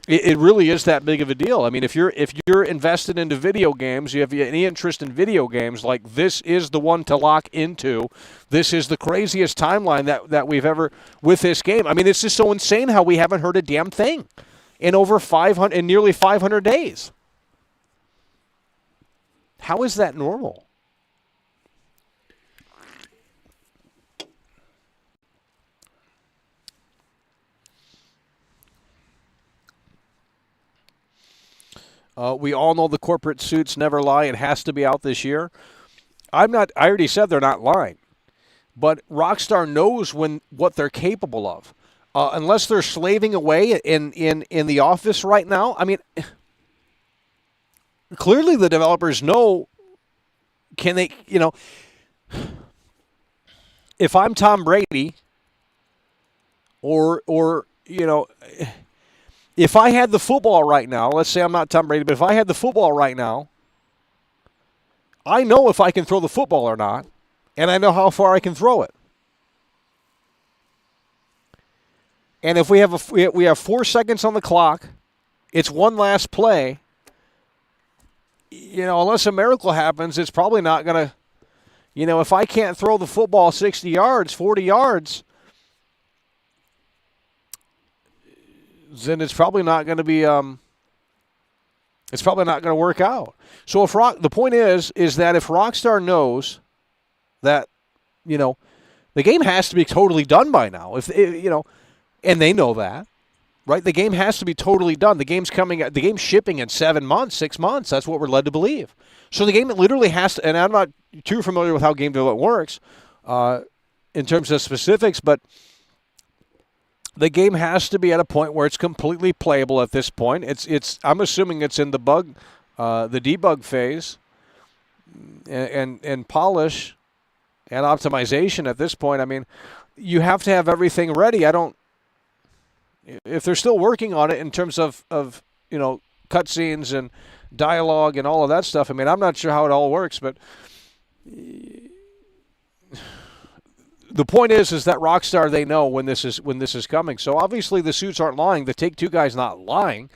It really is that big of a deal. I mean, if you're invested into video games, you have any interest in video games, like this is the one to lock into. This is the craziest timeline that we've ever with this game. I mean, it's just so insane how we haven't heard a damn thing in nearly 500 days. How is that normal? We all know the corporate suits never lie. It has to be out this year. I already said they're not lying. But Rockstar knows what they're capable of. Unless they're slaving away in the office right now. I mean, clearly the developers know, can they, if I'm Tom Brady or if I had the football right now, let's say I'm not Tom Brady, but if I had the football right now, I know if I can throw the football or not, and I know how far I can throw it. And if we have 4 seconds on the clock, it's one last play. Unless a miracle happens, it's probably not going to, if I can't throw the football 60 yards, 40 yards, then it's probably not going to be. It's probably not going to work out. So the point is that if Rockstar knows that, the game has to be totally done by now. And they know that, right? The game has to be totally done. The game's shipping in 7 months, 6 months. That's what we're led to believe. So the game literally has to. And I'm not too familiar with how game development works in terms of specifics, but the game has to be at a point where it's completely playable at this point. I'm assuming it's in the debug phase and polish and optimization at this point. I mean, you have to have everything ready. If they're still working on it in terms of cutscenes and dialogue and all of that stuff, I mean, I'm not sure how it all works, but the point is that Rockstar, they know when this is coming. So obviously the suits aren't lying. The Take-Two guy's not lying,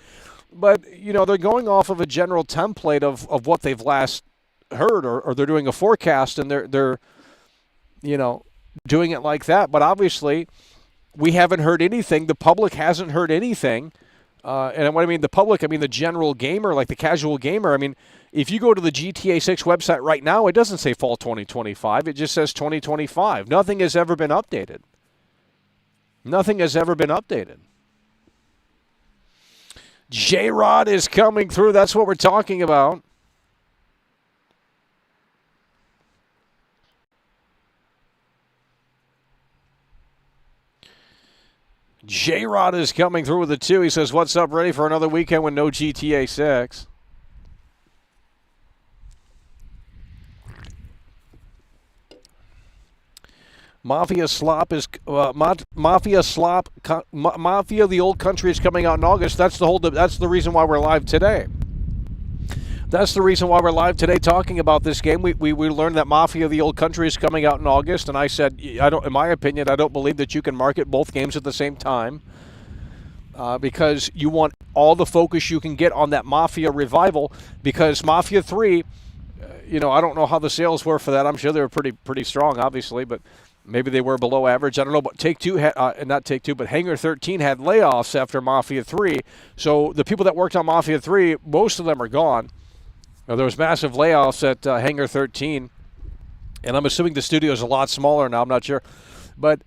but they're going off of a general template of what they've last heard, or they're doing a forecast and they're doing it like that. But obviously we haven't heard anything. The public hasn't heard anything And what I mean, the public, I mean the general gamer, like the casual gamer, I mean, if you go to the GTA 6 website right now, it doesn't say fall 2025. It just says 2025. Nothing has ever been updated. Nothing has ever been updated. J-Rod is coming through. That's what we're talking about. J-Rod is coming through with a 2. He says, what's up, ready for another weekend with no GTA 6? Mafia Slop is Mafia Slop Mafia the Old Country is coming out in August. That's the reason why we're live today. That's the reason why we're live today talking about this game. We learned that Mafia the Old Country is coming out in August, and I said, in my opinion, I don't believe that you can market both games at the same time because you want all the focus you can get on that Mafia revival. Because Mafia 3, I don't know how the sales were for that. I'm sure they were pretty strong, obviously, but maybe they were below average. I don't know, but but Hangar 13 had layoffs after Mafia 3. So the people that worked on Mafia 3, most of them are gone. There was massive layoffs at Hangar 13, and I'm assuming the studio is a lot smaller now. I'm not sure, but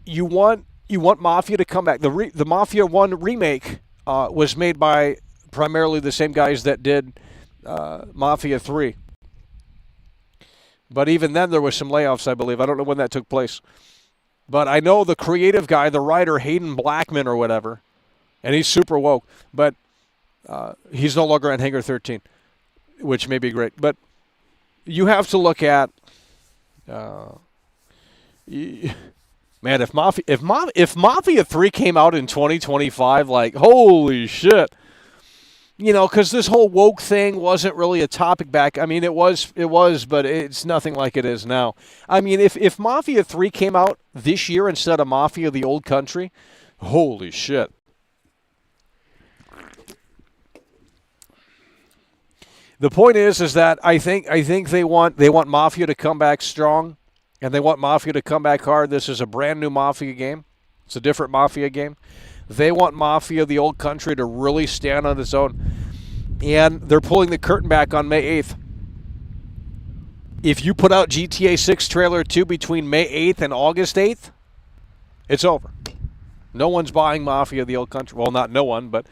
you want Mafia to come back. The Mafia 1 remake was made by primarily the same guys that did Mafia 3. But even then, there was some layoffs, I believe. I don't know when that took place. But I know the creative guy, the writer, Hayden Blackman or whatever, and he's super woke, but he's no longer on Hangar 13, which may be great. But you have to look at, man, if Mafia 3 came out in 2025, like, holy shit. Because this whole woke thing wasn't really a topic back. I mean, it was, but it's nothing like it is now. I mean, if Mafia 3 came out this year instead of Mafia the Old Country, holy shit. The point is that I think they want Mafia to come back strong, and they want Mafia to come back hard. This is a brand new Mafia game. It's a different Mafia game. They want Mafia the Old Country to really stand on its own. And they're pulling the curtain back on May 8th. If you put out GTA 6 Trailer 2 between May 8th and August 8th, it's over. No one's buying Mafia the Old Country. Well, not no one, but...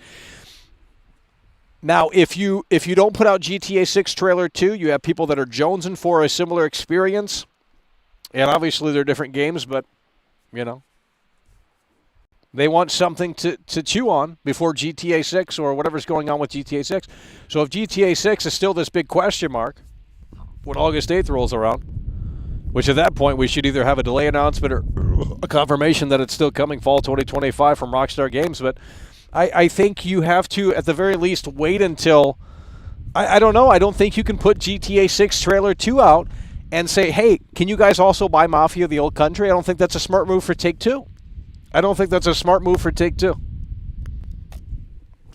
Now, if you don't put out GTA 6 Trailer 2, you have people that are jonesing for a similar experience. And obviously they're different games, but, they want something to chew on before GTA 6 or whatever's going on with GTA 6. So if GTA 6 is still this big question mark when August 8th rolls around, which at that point we should either have a delay announcement or a confirmation that it's still coming fall 2025 from Rockstar Games. But I think you have to, at the very least, wait until... I don't know. I don't think you can put GTA 6 Trailer 2 out and say, hey, can you guys also buy Mafia the Old Country? I don't think that's a smart move for Take-Two. I don't think that's a smart move for Take-Two.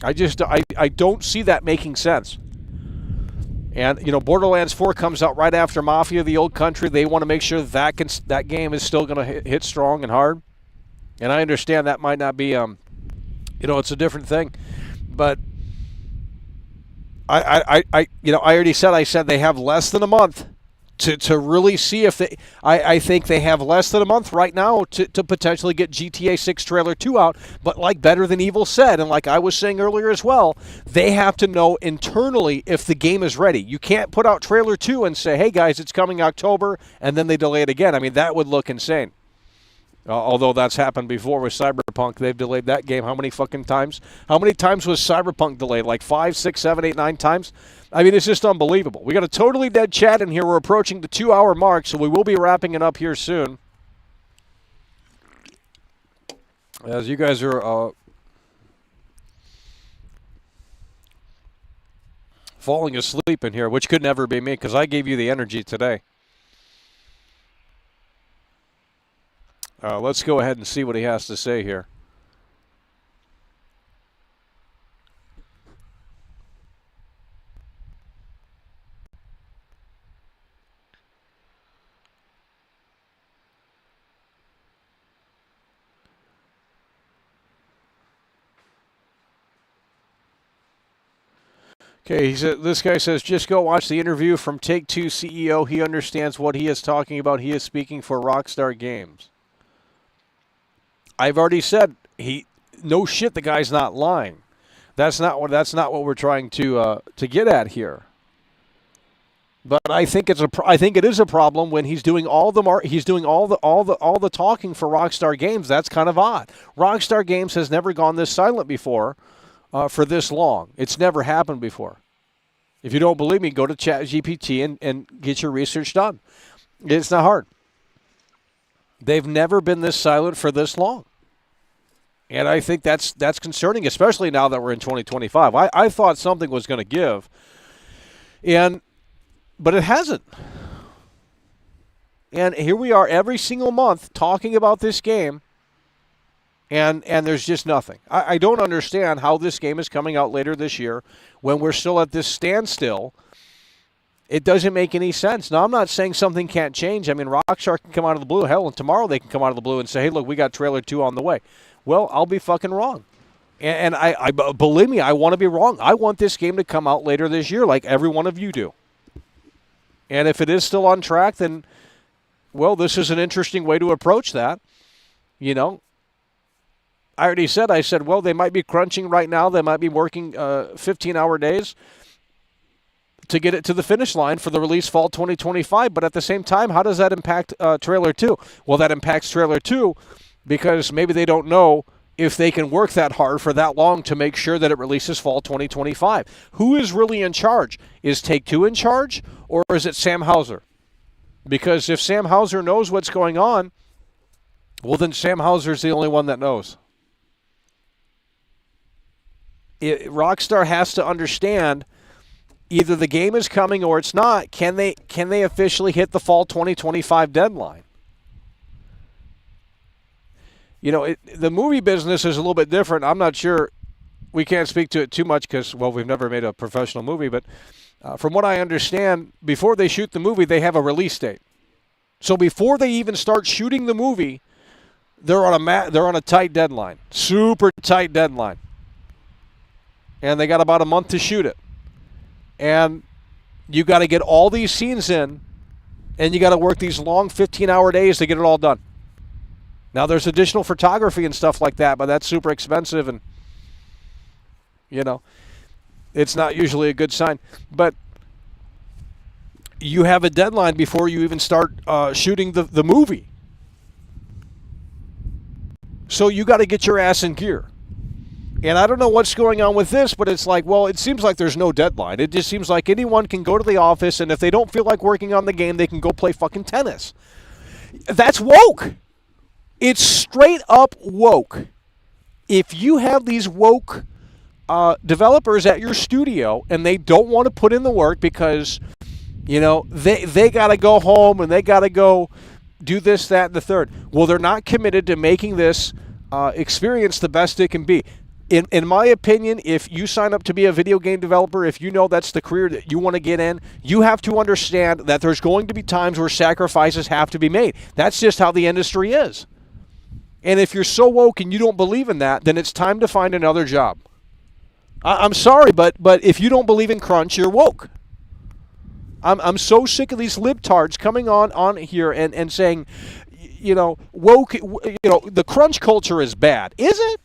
I don't see that making sense. And, Borderlands 4 comes out right after Mafia the Old Country. They want to make sure that game is still going to hit strong and hard. And I understand that might not be, it's a different thing. But I already said they have less than a month to really see if they... I think they have less than a month right now to potentially get GTA 6 Trailer 2 out. But like Better Than Evil said, and like I was saying earlier as well, they have to know internally if the game is ready. You can't put out Trailer 2 and say, hey guys, it's coming October, and then they delay it again. I mean, that would look insane. Although that's happened before with Cyberpunk. They've delayed that game how many fucking times? How many times was Cyberpunk delayed? Like 5, 6, 7, 8, 9 times? I mean, it's just unbelievable. We got a totally dead chat in here. We're approaching the 2-hour mark, so we will be wrapping it up here soon. As you guys are falling asleep in here, which could never be me because I gave you the energy today. Let's go ahead and see what he has to say here. Okay, this guy says, just go watch the interview from Take-Two CEO. He understands what he is talking about. He is speaking for Rockstar Games. I've already said, no shit, the guy's not lying. That's not what we're trying to get at here. But I think it is a problem when he's doing all the talking for Rockstar Games. That's kind of odd. Rockstar Games has never gone this silent before for this long. It's never happened before. If you don't believe me, go to ChatGPT and get your research done. It's not hard. They've never been this silent for this long. And I think that's concerning, especially now that we're in 2025. I thought something was going to give. But it hasn't. And here we are every single month talking about this game, and there's just nothing. I don't understand how this game is coming out later this year when we're still at this standstill. It doesn't make any sense. Now, I'm not saying something can't change. I mean, Rockstar can come out of the blue. Hell, and tomorrow they can come out of the blue and say, hey, look, we got trailer 2 on the way. Well, I'll be fucking wrong. And I believe me, I want to be wrong. I want this game to come out later this year like every one of you do. And if it is still on track, then, well, this is an interesting way to approach that. You know, I said, well, they might be crunching right now. They might be working 15-hour days to get it to the finish line for the release fall 2025. But at the same time, how does that impact Trailer 2? Well, that impacts Trailer 2 because maybe they don't know if they can work that hard for that long to make sure that it releases fall 2025. Who is really in charge? Is Take-Two in charge, or is it Sam Houser? Because if Sam Houser knows what's going on, well, then Sam Houser's the only one that knows. Rockstar has to understand either the game is coming or it's not. Can they officially hit the fall 2025 deadline? You know, the movie business is a little bit different. I'm not sure. We can't speak to it too much because, well, we've never made a professional movie. But from what I understand, before they shoot the movie, they have a release date. So before they even start shooting the movie, they're on a tight deadline, super tight deadline. And they got about a month to shoot it. And you got to get all these scenes in, and you got to work these long 15-hour days to get it all done. Now, there's additional photography and stuff like that, but that's super expensive, and, you know, it's not usually a good sign. But you have a deadline before you even start shooting the movie. So you got to get your ass in gear. And I don't know what's going on with this, but it's like, well, it seems like there's no deadline. It just seems like anyone can go to the office, and if they don't feel like working on the game, they can go play fucking tennis. That's woke. It's straight up woke. If you have these woke developers at your studio and they don't want to put in the work because, you know, they got to go home and they got to go do this, that, and the third. Well, they're not committed to making this experience the best it can be. In my opinion, if you sign up to be a video game developer, if you know that's the career that you want to get in, you have to understand that there's going to be times where sacrifices have to be made. That's just how the industry is. And if you're so woke and you don't believe in that, then it's time to find another job. I'm sorry, but if you don't believe in crunch, you're woke. I'm so sick of these libtards coming on here and saying, you know, woke, you know, the crunch culture is bad. Is it?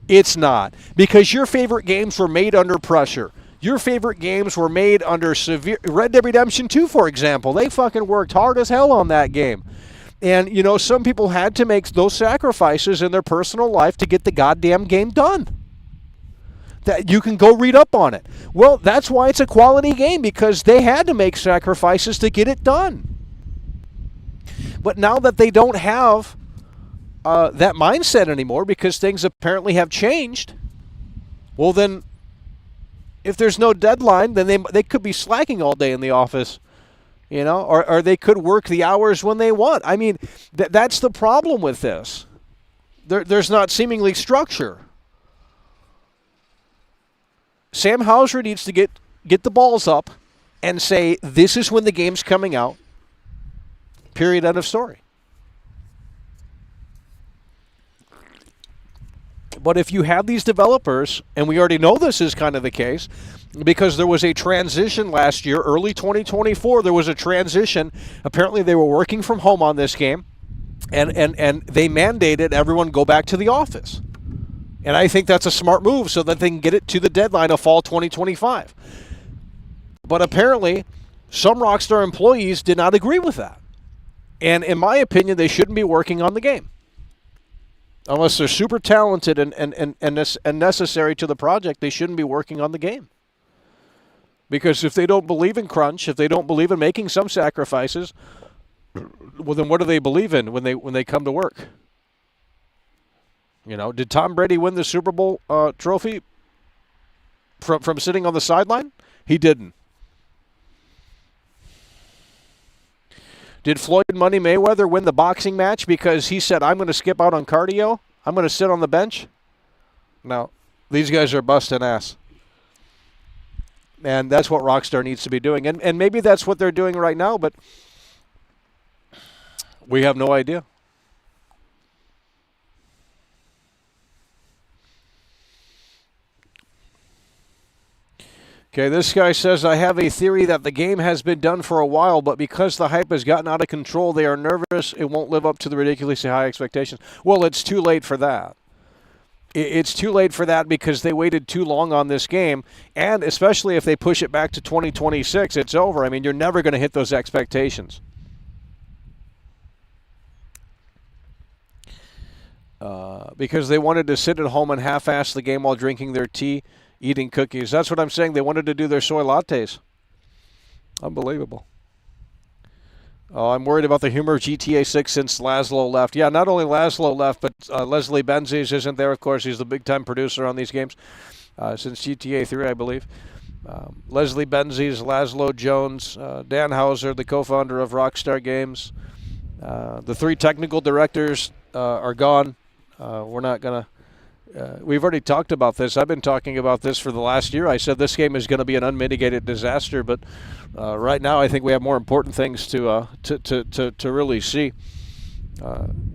It's not. Because your favorite games were made under pressure. Your favorite games were made under severe... Red Dead Redemption 2, for example. They fucking worked hard as hell on that game. And, you know, some people had to make those sacrifices in their personal life to get the goddamn game done. That you can go read up on it. Well, that's why it's a quality game, because they had to make sacrifices to get it done. But now that they don't have that mindset anymore because things apparently have changed, well then, if there's no deadline, then they could be slacking all day in the office. You know, or they could work the hours when they want. I mean, that's the problem with this. There's not seemingly structure. Sam Houser needs to get the balls up and say, this is when the game's coming out. Period, end of story. But if you have these developers, and we already know this is kind of the case, because there was a transition last year, early 2024, there was a transition. Apparently they were working from home on this game, and they mandated everyone go back to the office. And I think that's a smart move so that they can get it to the deadline of fall 2025. But apparently, some Rockstar employees did not agree with that. And in my opinion, they shouldn't be working on the game. Unless they're super talented and necessary to the project, they shouldn't be working on the game. Because if they don't believe in crunch, if they don't believe in making some sacrifices, well, then what do they believe in when they come to work? You know, did Tom Brady win the Super Bowl trophy from sitting on the sideline? He didn't. Did Floyd Money Mayweather win the boxing match because he said, I'm going to skip out on cardio? I'm going to sit on the bench? No. These guys are busting ass. And that's what Rockstar needs to be doing. And maybe that's what they're doing right now, but we have no idea. Okay, this guy says, I have a theory that the game has been done for a while, but because the hype has gotten out of control, they are nervous it won't live up to the ridiculously high expectations. Well, it's too late for that. It's too late for that because they waited too long on this game, and especially if they push it back to 2026, it's over. I mean, you're never going to hit those expectations. Because they wanted to sit at home and half-ass the game while drinking their tea, eating cookies. That's what I'm saying. They wanted to do their soy lattes. Unbelievable. Oh, I'm worried about the humor of GTA 6 since Laszlo left. Yeah, not only Laszlo left, but Leslie Benzies isn't there, of course. He's the big-time producer on these games since GTA 3, I believe. Leslie Benzies, Laszlo Jones, Dan Houser, the co-founder of Rockstar Games. The three technical directors are gone. We're not going to... we've already talked about this. I've been talking about this for the last year. I said this game is going to be an unmitigated disaster, but right now I think we have more important things to really see.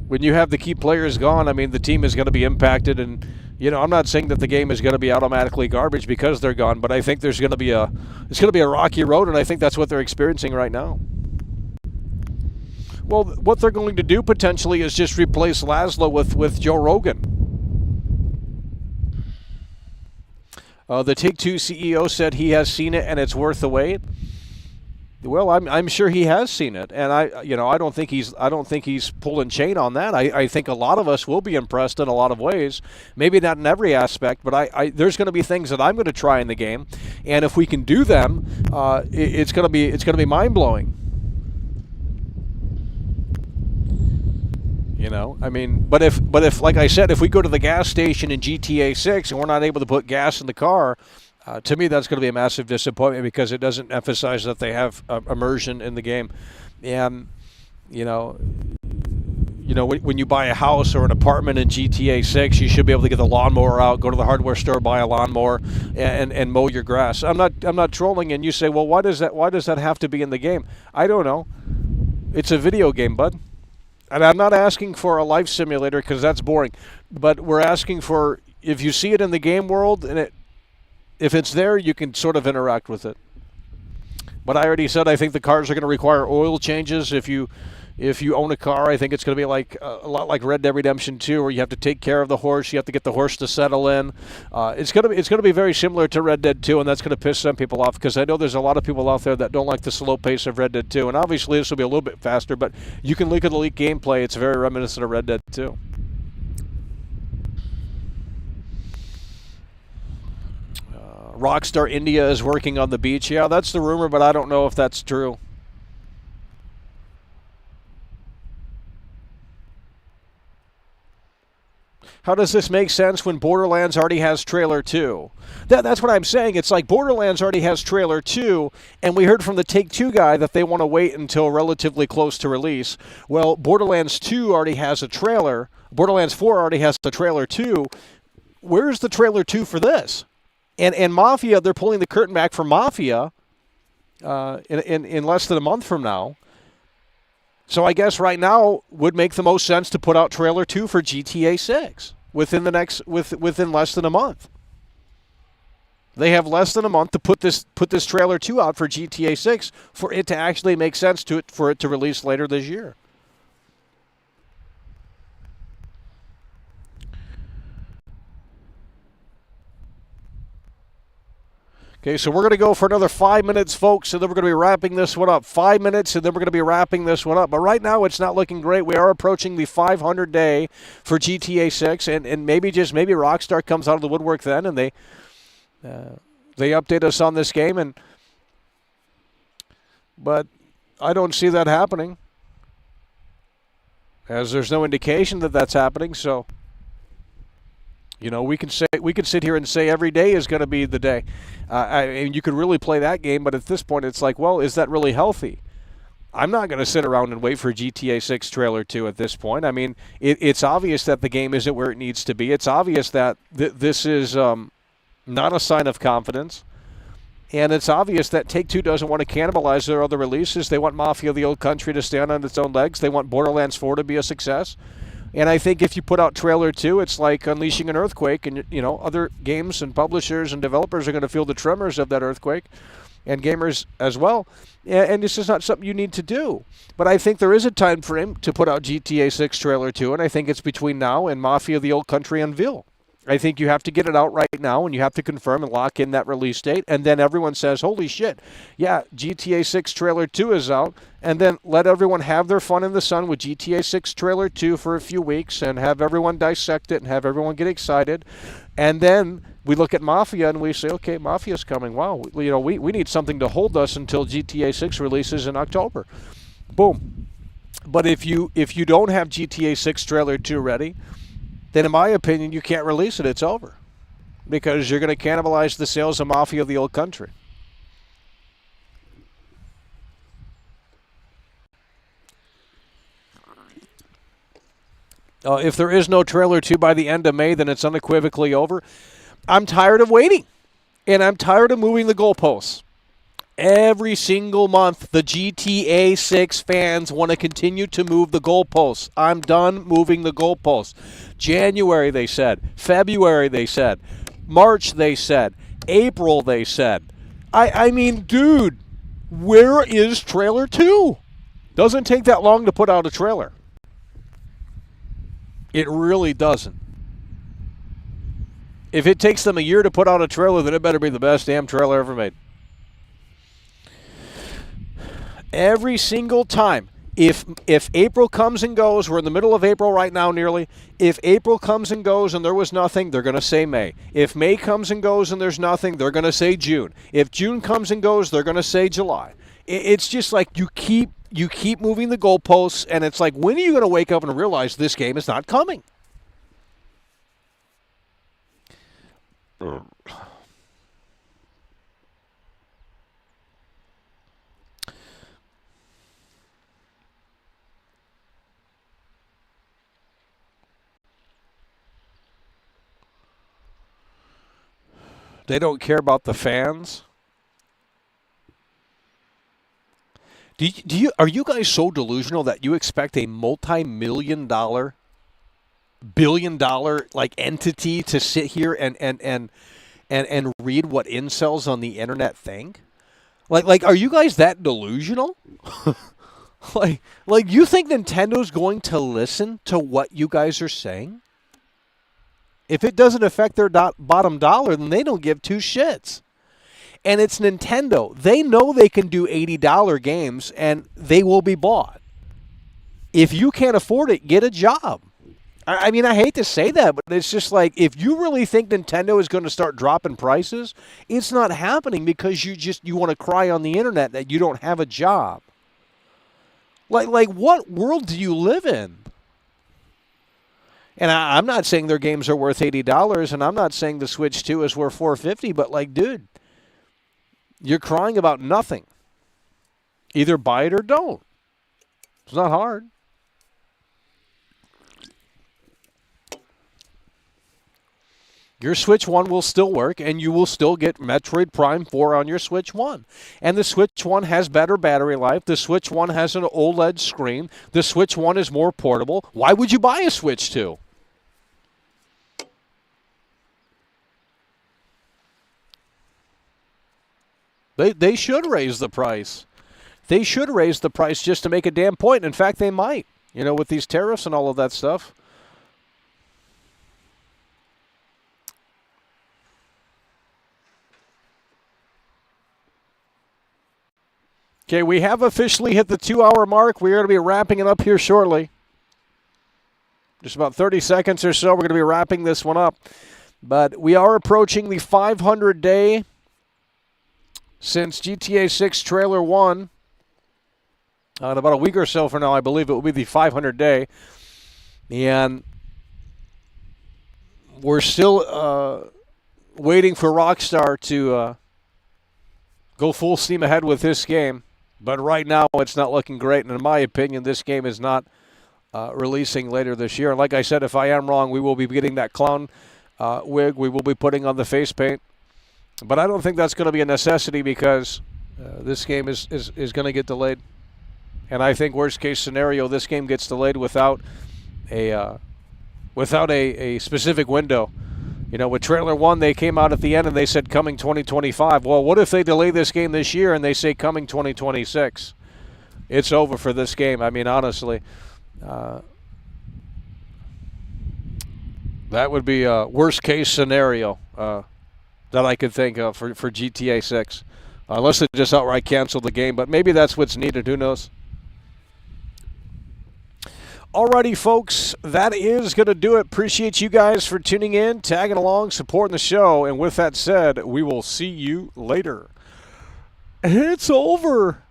When you have the key players gone, I mean, the team is going to be impacted, and you know, I'm not saying that the game is going to be automatically garbage because they're gone, but I think it's going to be a rocky road, and I think that's what they're experiencing right now. Well, what they're going to do potentially is just replace Laszlo with Joe Rogan. The Take-Two CEO said he has seen it and it's worth the wait. Well, I'm sure he has seen it, and I don't think he's pulling chain on that. I think a lot of us will be impressed in a lot of ways. Maybe not in every aspect, but there's going to be things that I'm going to try in the game, and if we can do them, it's going to be mind blowing. You know, I mean, but if like I said, if we go to the gas station in GTA 6 and we're not able to put gas in the car, to me that's going to be a massive disappointment because it doesn't emphasize that they have immersion in the game. And you know, when you buy a house or an apartment in GTA 6, you should be able to get the lawnmower out, go to the hardware store, buy a lawnmower, and mow your grass. I'm not trolling, and you say, well, why does that have to be in the game? I don't know. It's a video game, bud. And I'm not asking for a life simulator because that's boring, but we're asking for, if you see it in the game world and if it's there, you can sort of interact with it. But I already said I think the cars are going to require oil changes. If you own a car, I think it's going to be like a lot like Red Dead Redemption 2, where you have to take care of the horse, you have to get the horse to settle in. It's going to be very similar to Red Dead 2, and that's going to piss some people off because I know there's a lot of people out there that don't like the slow pace of Red Dead 2, and obviously this will be a little bit faster, but you can look at the leak gameplay. It's very reminiscent of Red Dead 2. Rockstar India is working on the beach. Yeah, that's the rumor, but I don't know if that's true. How does this make sense when Borderlands already has trailer 2? That's what I'm saying. It's like Borderlands already has trailer 2, and we heard from the Take-Two guy that they want to wait until relatively close to release. Well, Borderlands 2 already has a trailer. Borderlands 4 already has the trailer 2. Where's the trailer 2 for this? And Mafia, they're pulling the curtain back for Mafia in less than a month from now. So I guess right now would make the most sense to put out trailer 2 for GTA 6. within less than a month. They have less than a month to put this trailer 2 out for GTA 6 for it to actually make sense for it to release later this year. Okay, so we're going to go for another 5 minutes, folks, and then we're going to be wrapping this one up. 5 minutes, and then we're going to be wrapping this one up. But right now, it's not looking great. We are approaching the 500 day for GTA 6, and maybe Rockstar comes out of the woodwork then, and they update us on this game. But I don't see that happening, as there's no indication that that's happening. So, we can sit here and say every day is going to be the day. And you could really play that game, but at this point, it's like, well, is that really healthy? I'm not going to sit around and wait for GTA 6 trailer 2 at this point. I mean, it's obvious that the game isn't where it needs to be. It's obvious that this is not a sign of confidence. And it's obvious that Take-Two doesn't want to cannibalize their other releases. They want Mafia: The Old Country to stand on its own legs. They want Borderlands 4 to be a success. And I think if you put out trailer 2, it's like unleashing an earthquake, and other games and publishers and developers are going to feel the tremors of that earthquake, and gamers as well. And this is not something you need to do. But I think there is a time frame to put out GTA 6 trailer 2, and I think it's between now and Mafia: The Old Country unveil. I think you have to get it out right now, and you have to confirm and lock in that release date, and then everyone says, holy shit, yeah, GTA 6 trailer 2 is out, and then let everyone have their fun in the sun with GTA 6 trailer 2 for a few weeks, and have everyone dissect it, and have everyone get excited, and then we look at Mafia, and we say, okay, Mafia's coming, wow, we need something to hold us until GTA 6 releases in October. Boom. But if you don't have GTA 6 trailer 2 ready, then in my opinion, you can't release it. It's over. Because you're going to cannibalize the sales of Mafia: The Old Country. If there is no trailer 2 by the end of May, then it's unequivocally over. I'm tired of waiting. And I'm tired of moving the goalposts. Every single month, the GTA 6 fans want to continue to move the goalposts. I'm done moving the goalposts. January, they said. February, they said. March, they said. April, they said. I mean, dude, where is trailer 2? Doesn't take that long to put out a trailer. It really doesn't. If it takes them a year to put out a trailer, then it better be the best damn trailer ever made. Every single time. If April comes and goes, we're in the middle of April right now nearly. If April comes and goes and there was nothing, they're going to say May. If May comes and goes and there's nothing, they're going to say June. If June comes and goes, they're going to say July. It's just like you keep moving the goalposts, and it's like, when are you going to wake up and realize this game is not coming? They don't care about the fans. Are you guys so delusional that you expect a multi-million-dollar, billion-dollar like entity to sit here and read what incels on the internet think? Like are you guys that delusional? like you think Nintendo's going to listen to what you guys are saying? If it doesn't affect their bottom dollar, then they don't give two shits. And it's Nintendo. They know they can do $80 games, and they will be bought. If you can't afford it, get a job. I mean, I hate to say that, but it's just like, if you really think Nintendo is going to start dropping prices, it's not happening because you want to cry on the internet that you don't have a job. Like what world do you live in? And I'm not saying their games are worth $80, and I'm not saying the Switch 2 is worth $450, but like, dude, you're crying about nothing. Either buy it or don't. It's not hard. Your Switch 1 will still work, and you will still get Metroid Prime 4 on your Switch 1. And the Switch 1 has better battery life. The Switch 1 has an OLED screen. The Switch 1 is more portable. Why would you buy a Switch 2? They should raise the price. They should raise the price just to make a damn point. In fact, they might, with these tariffs and all of that stuff. Okay, we have officially hit the 2-hour mark. We're going to be wrapping it up here shortly. Just about 30 seconds or so, we're going to be wrapping this one up. But we are approaching the 500-day since GTA 6 Trailer 1. In about a week or so from now, I believe it will be the 500-day. And we're still waiting for Rockstar to go full steam ahead with this game. But right now, it's not looking great. And in my opinion, this game is not releasing later this year. And like I said, if I am wrong, we will be getting that clown wig. We will be putting on the face paint. But I don't think that's going to be a necessity because this game is going to get delayed. And I think worst case scenario, this game gets delayed without a specific window. With Trailer 1, they came out at the end and they said coming 2025. Well, what if they delay this game this year and they say coming 2026? It's over for this game. I mean, honestly, that would be a worst case scenario that I could think of for GTA 6. Unless they just outright cancel the game, but maybe that's what's needed. Who knows? Alrighty, folks, that is going to do it. Appreciate you guys for tuning in, tagging along, supporting the show. And with that said, we will see you later. It's over.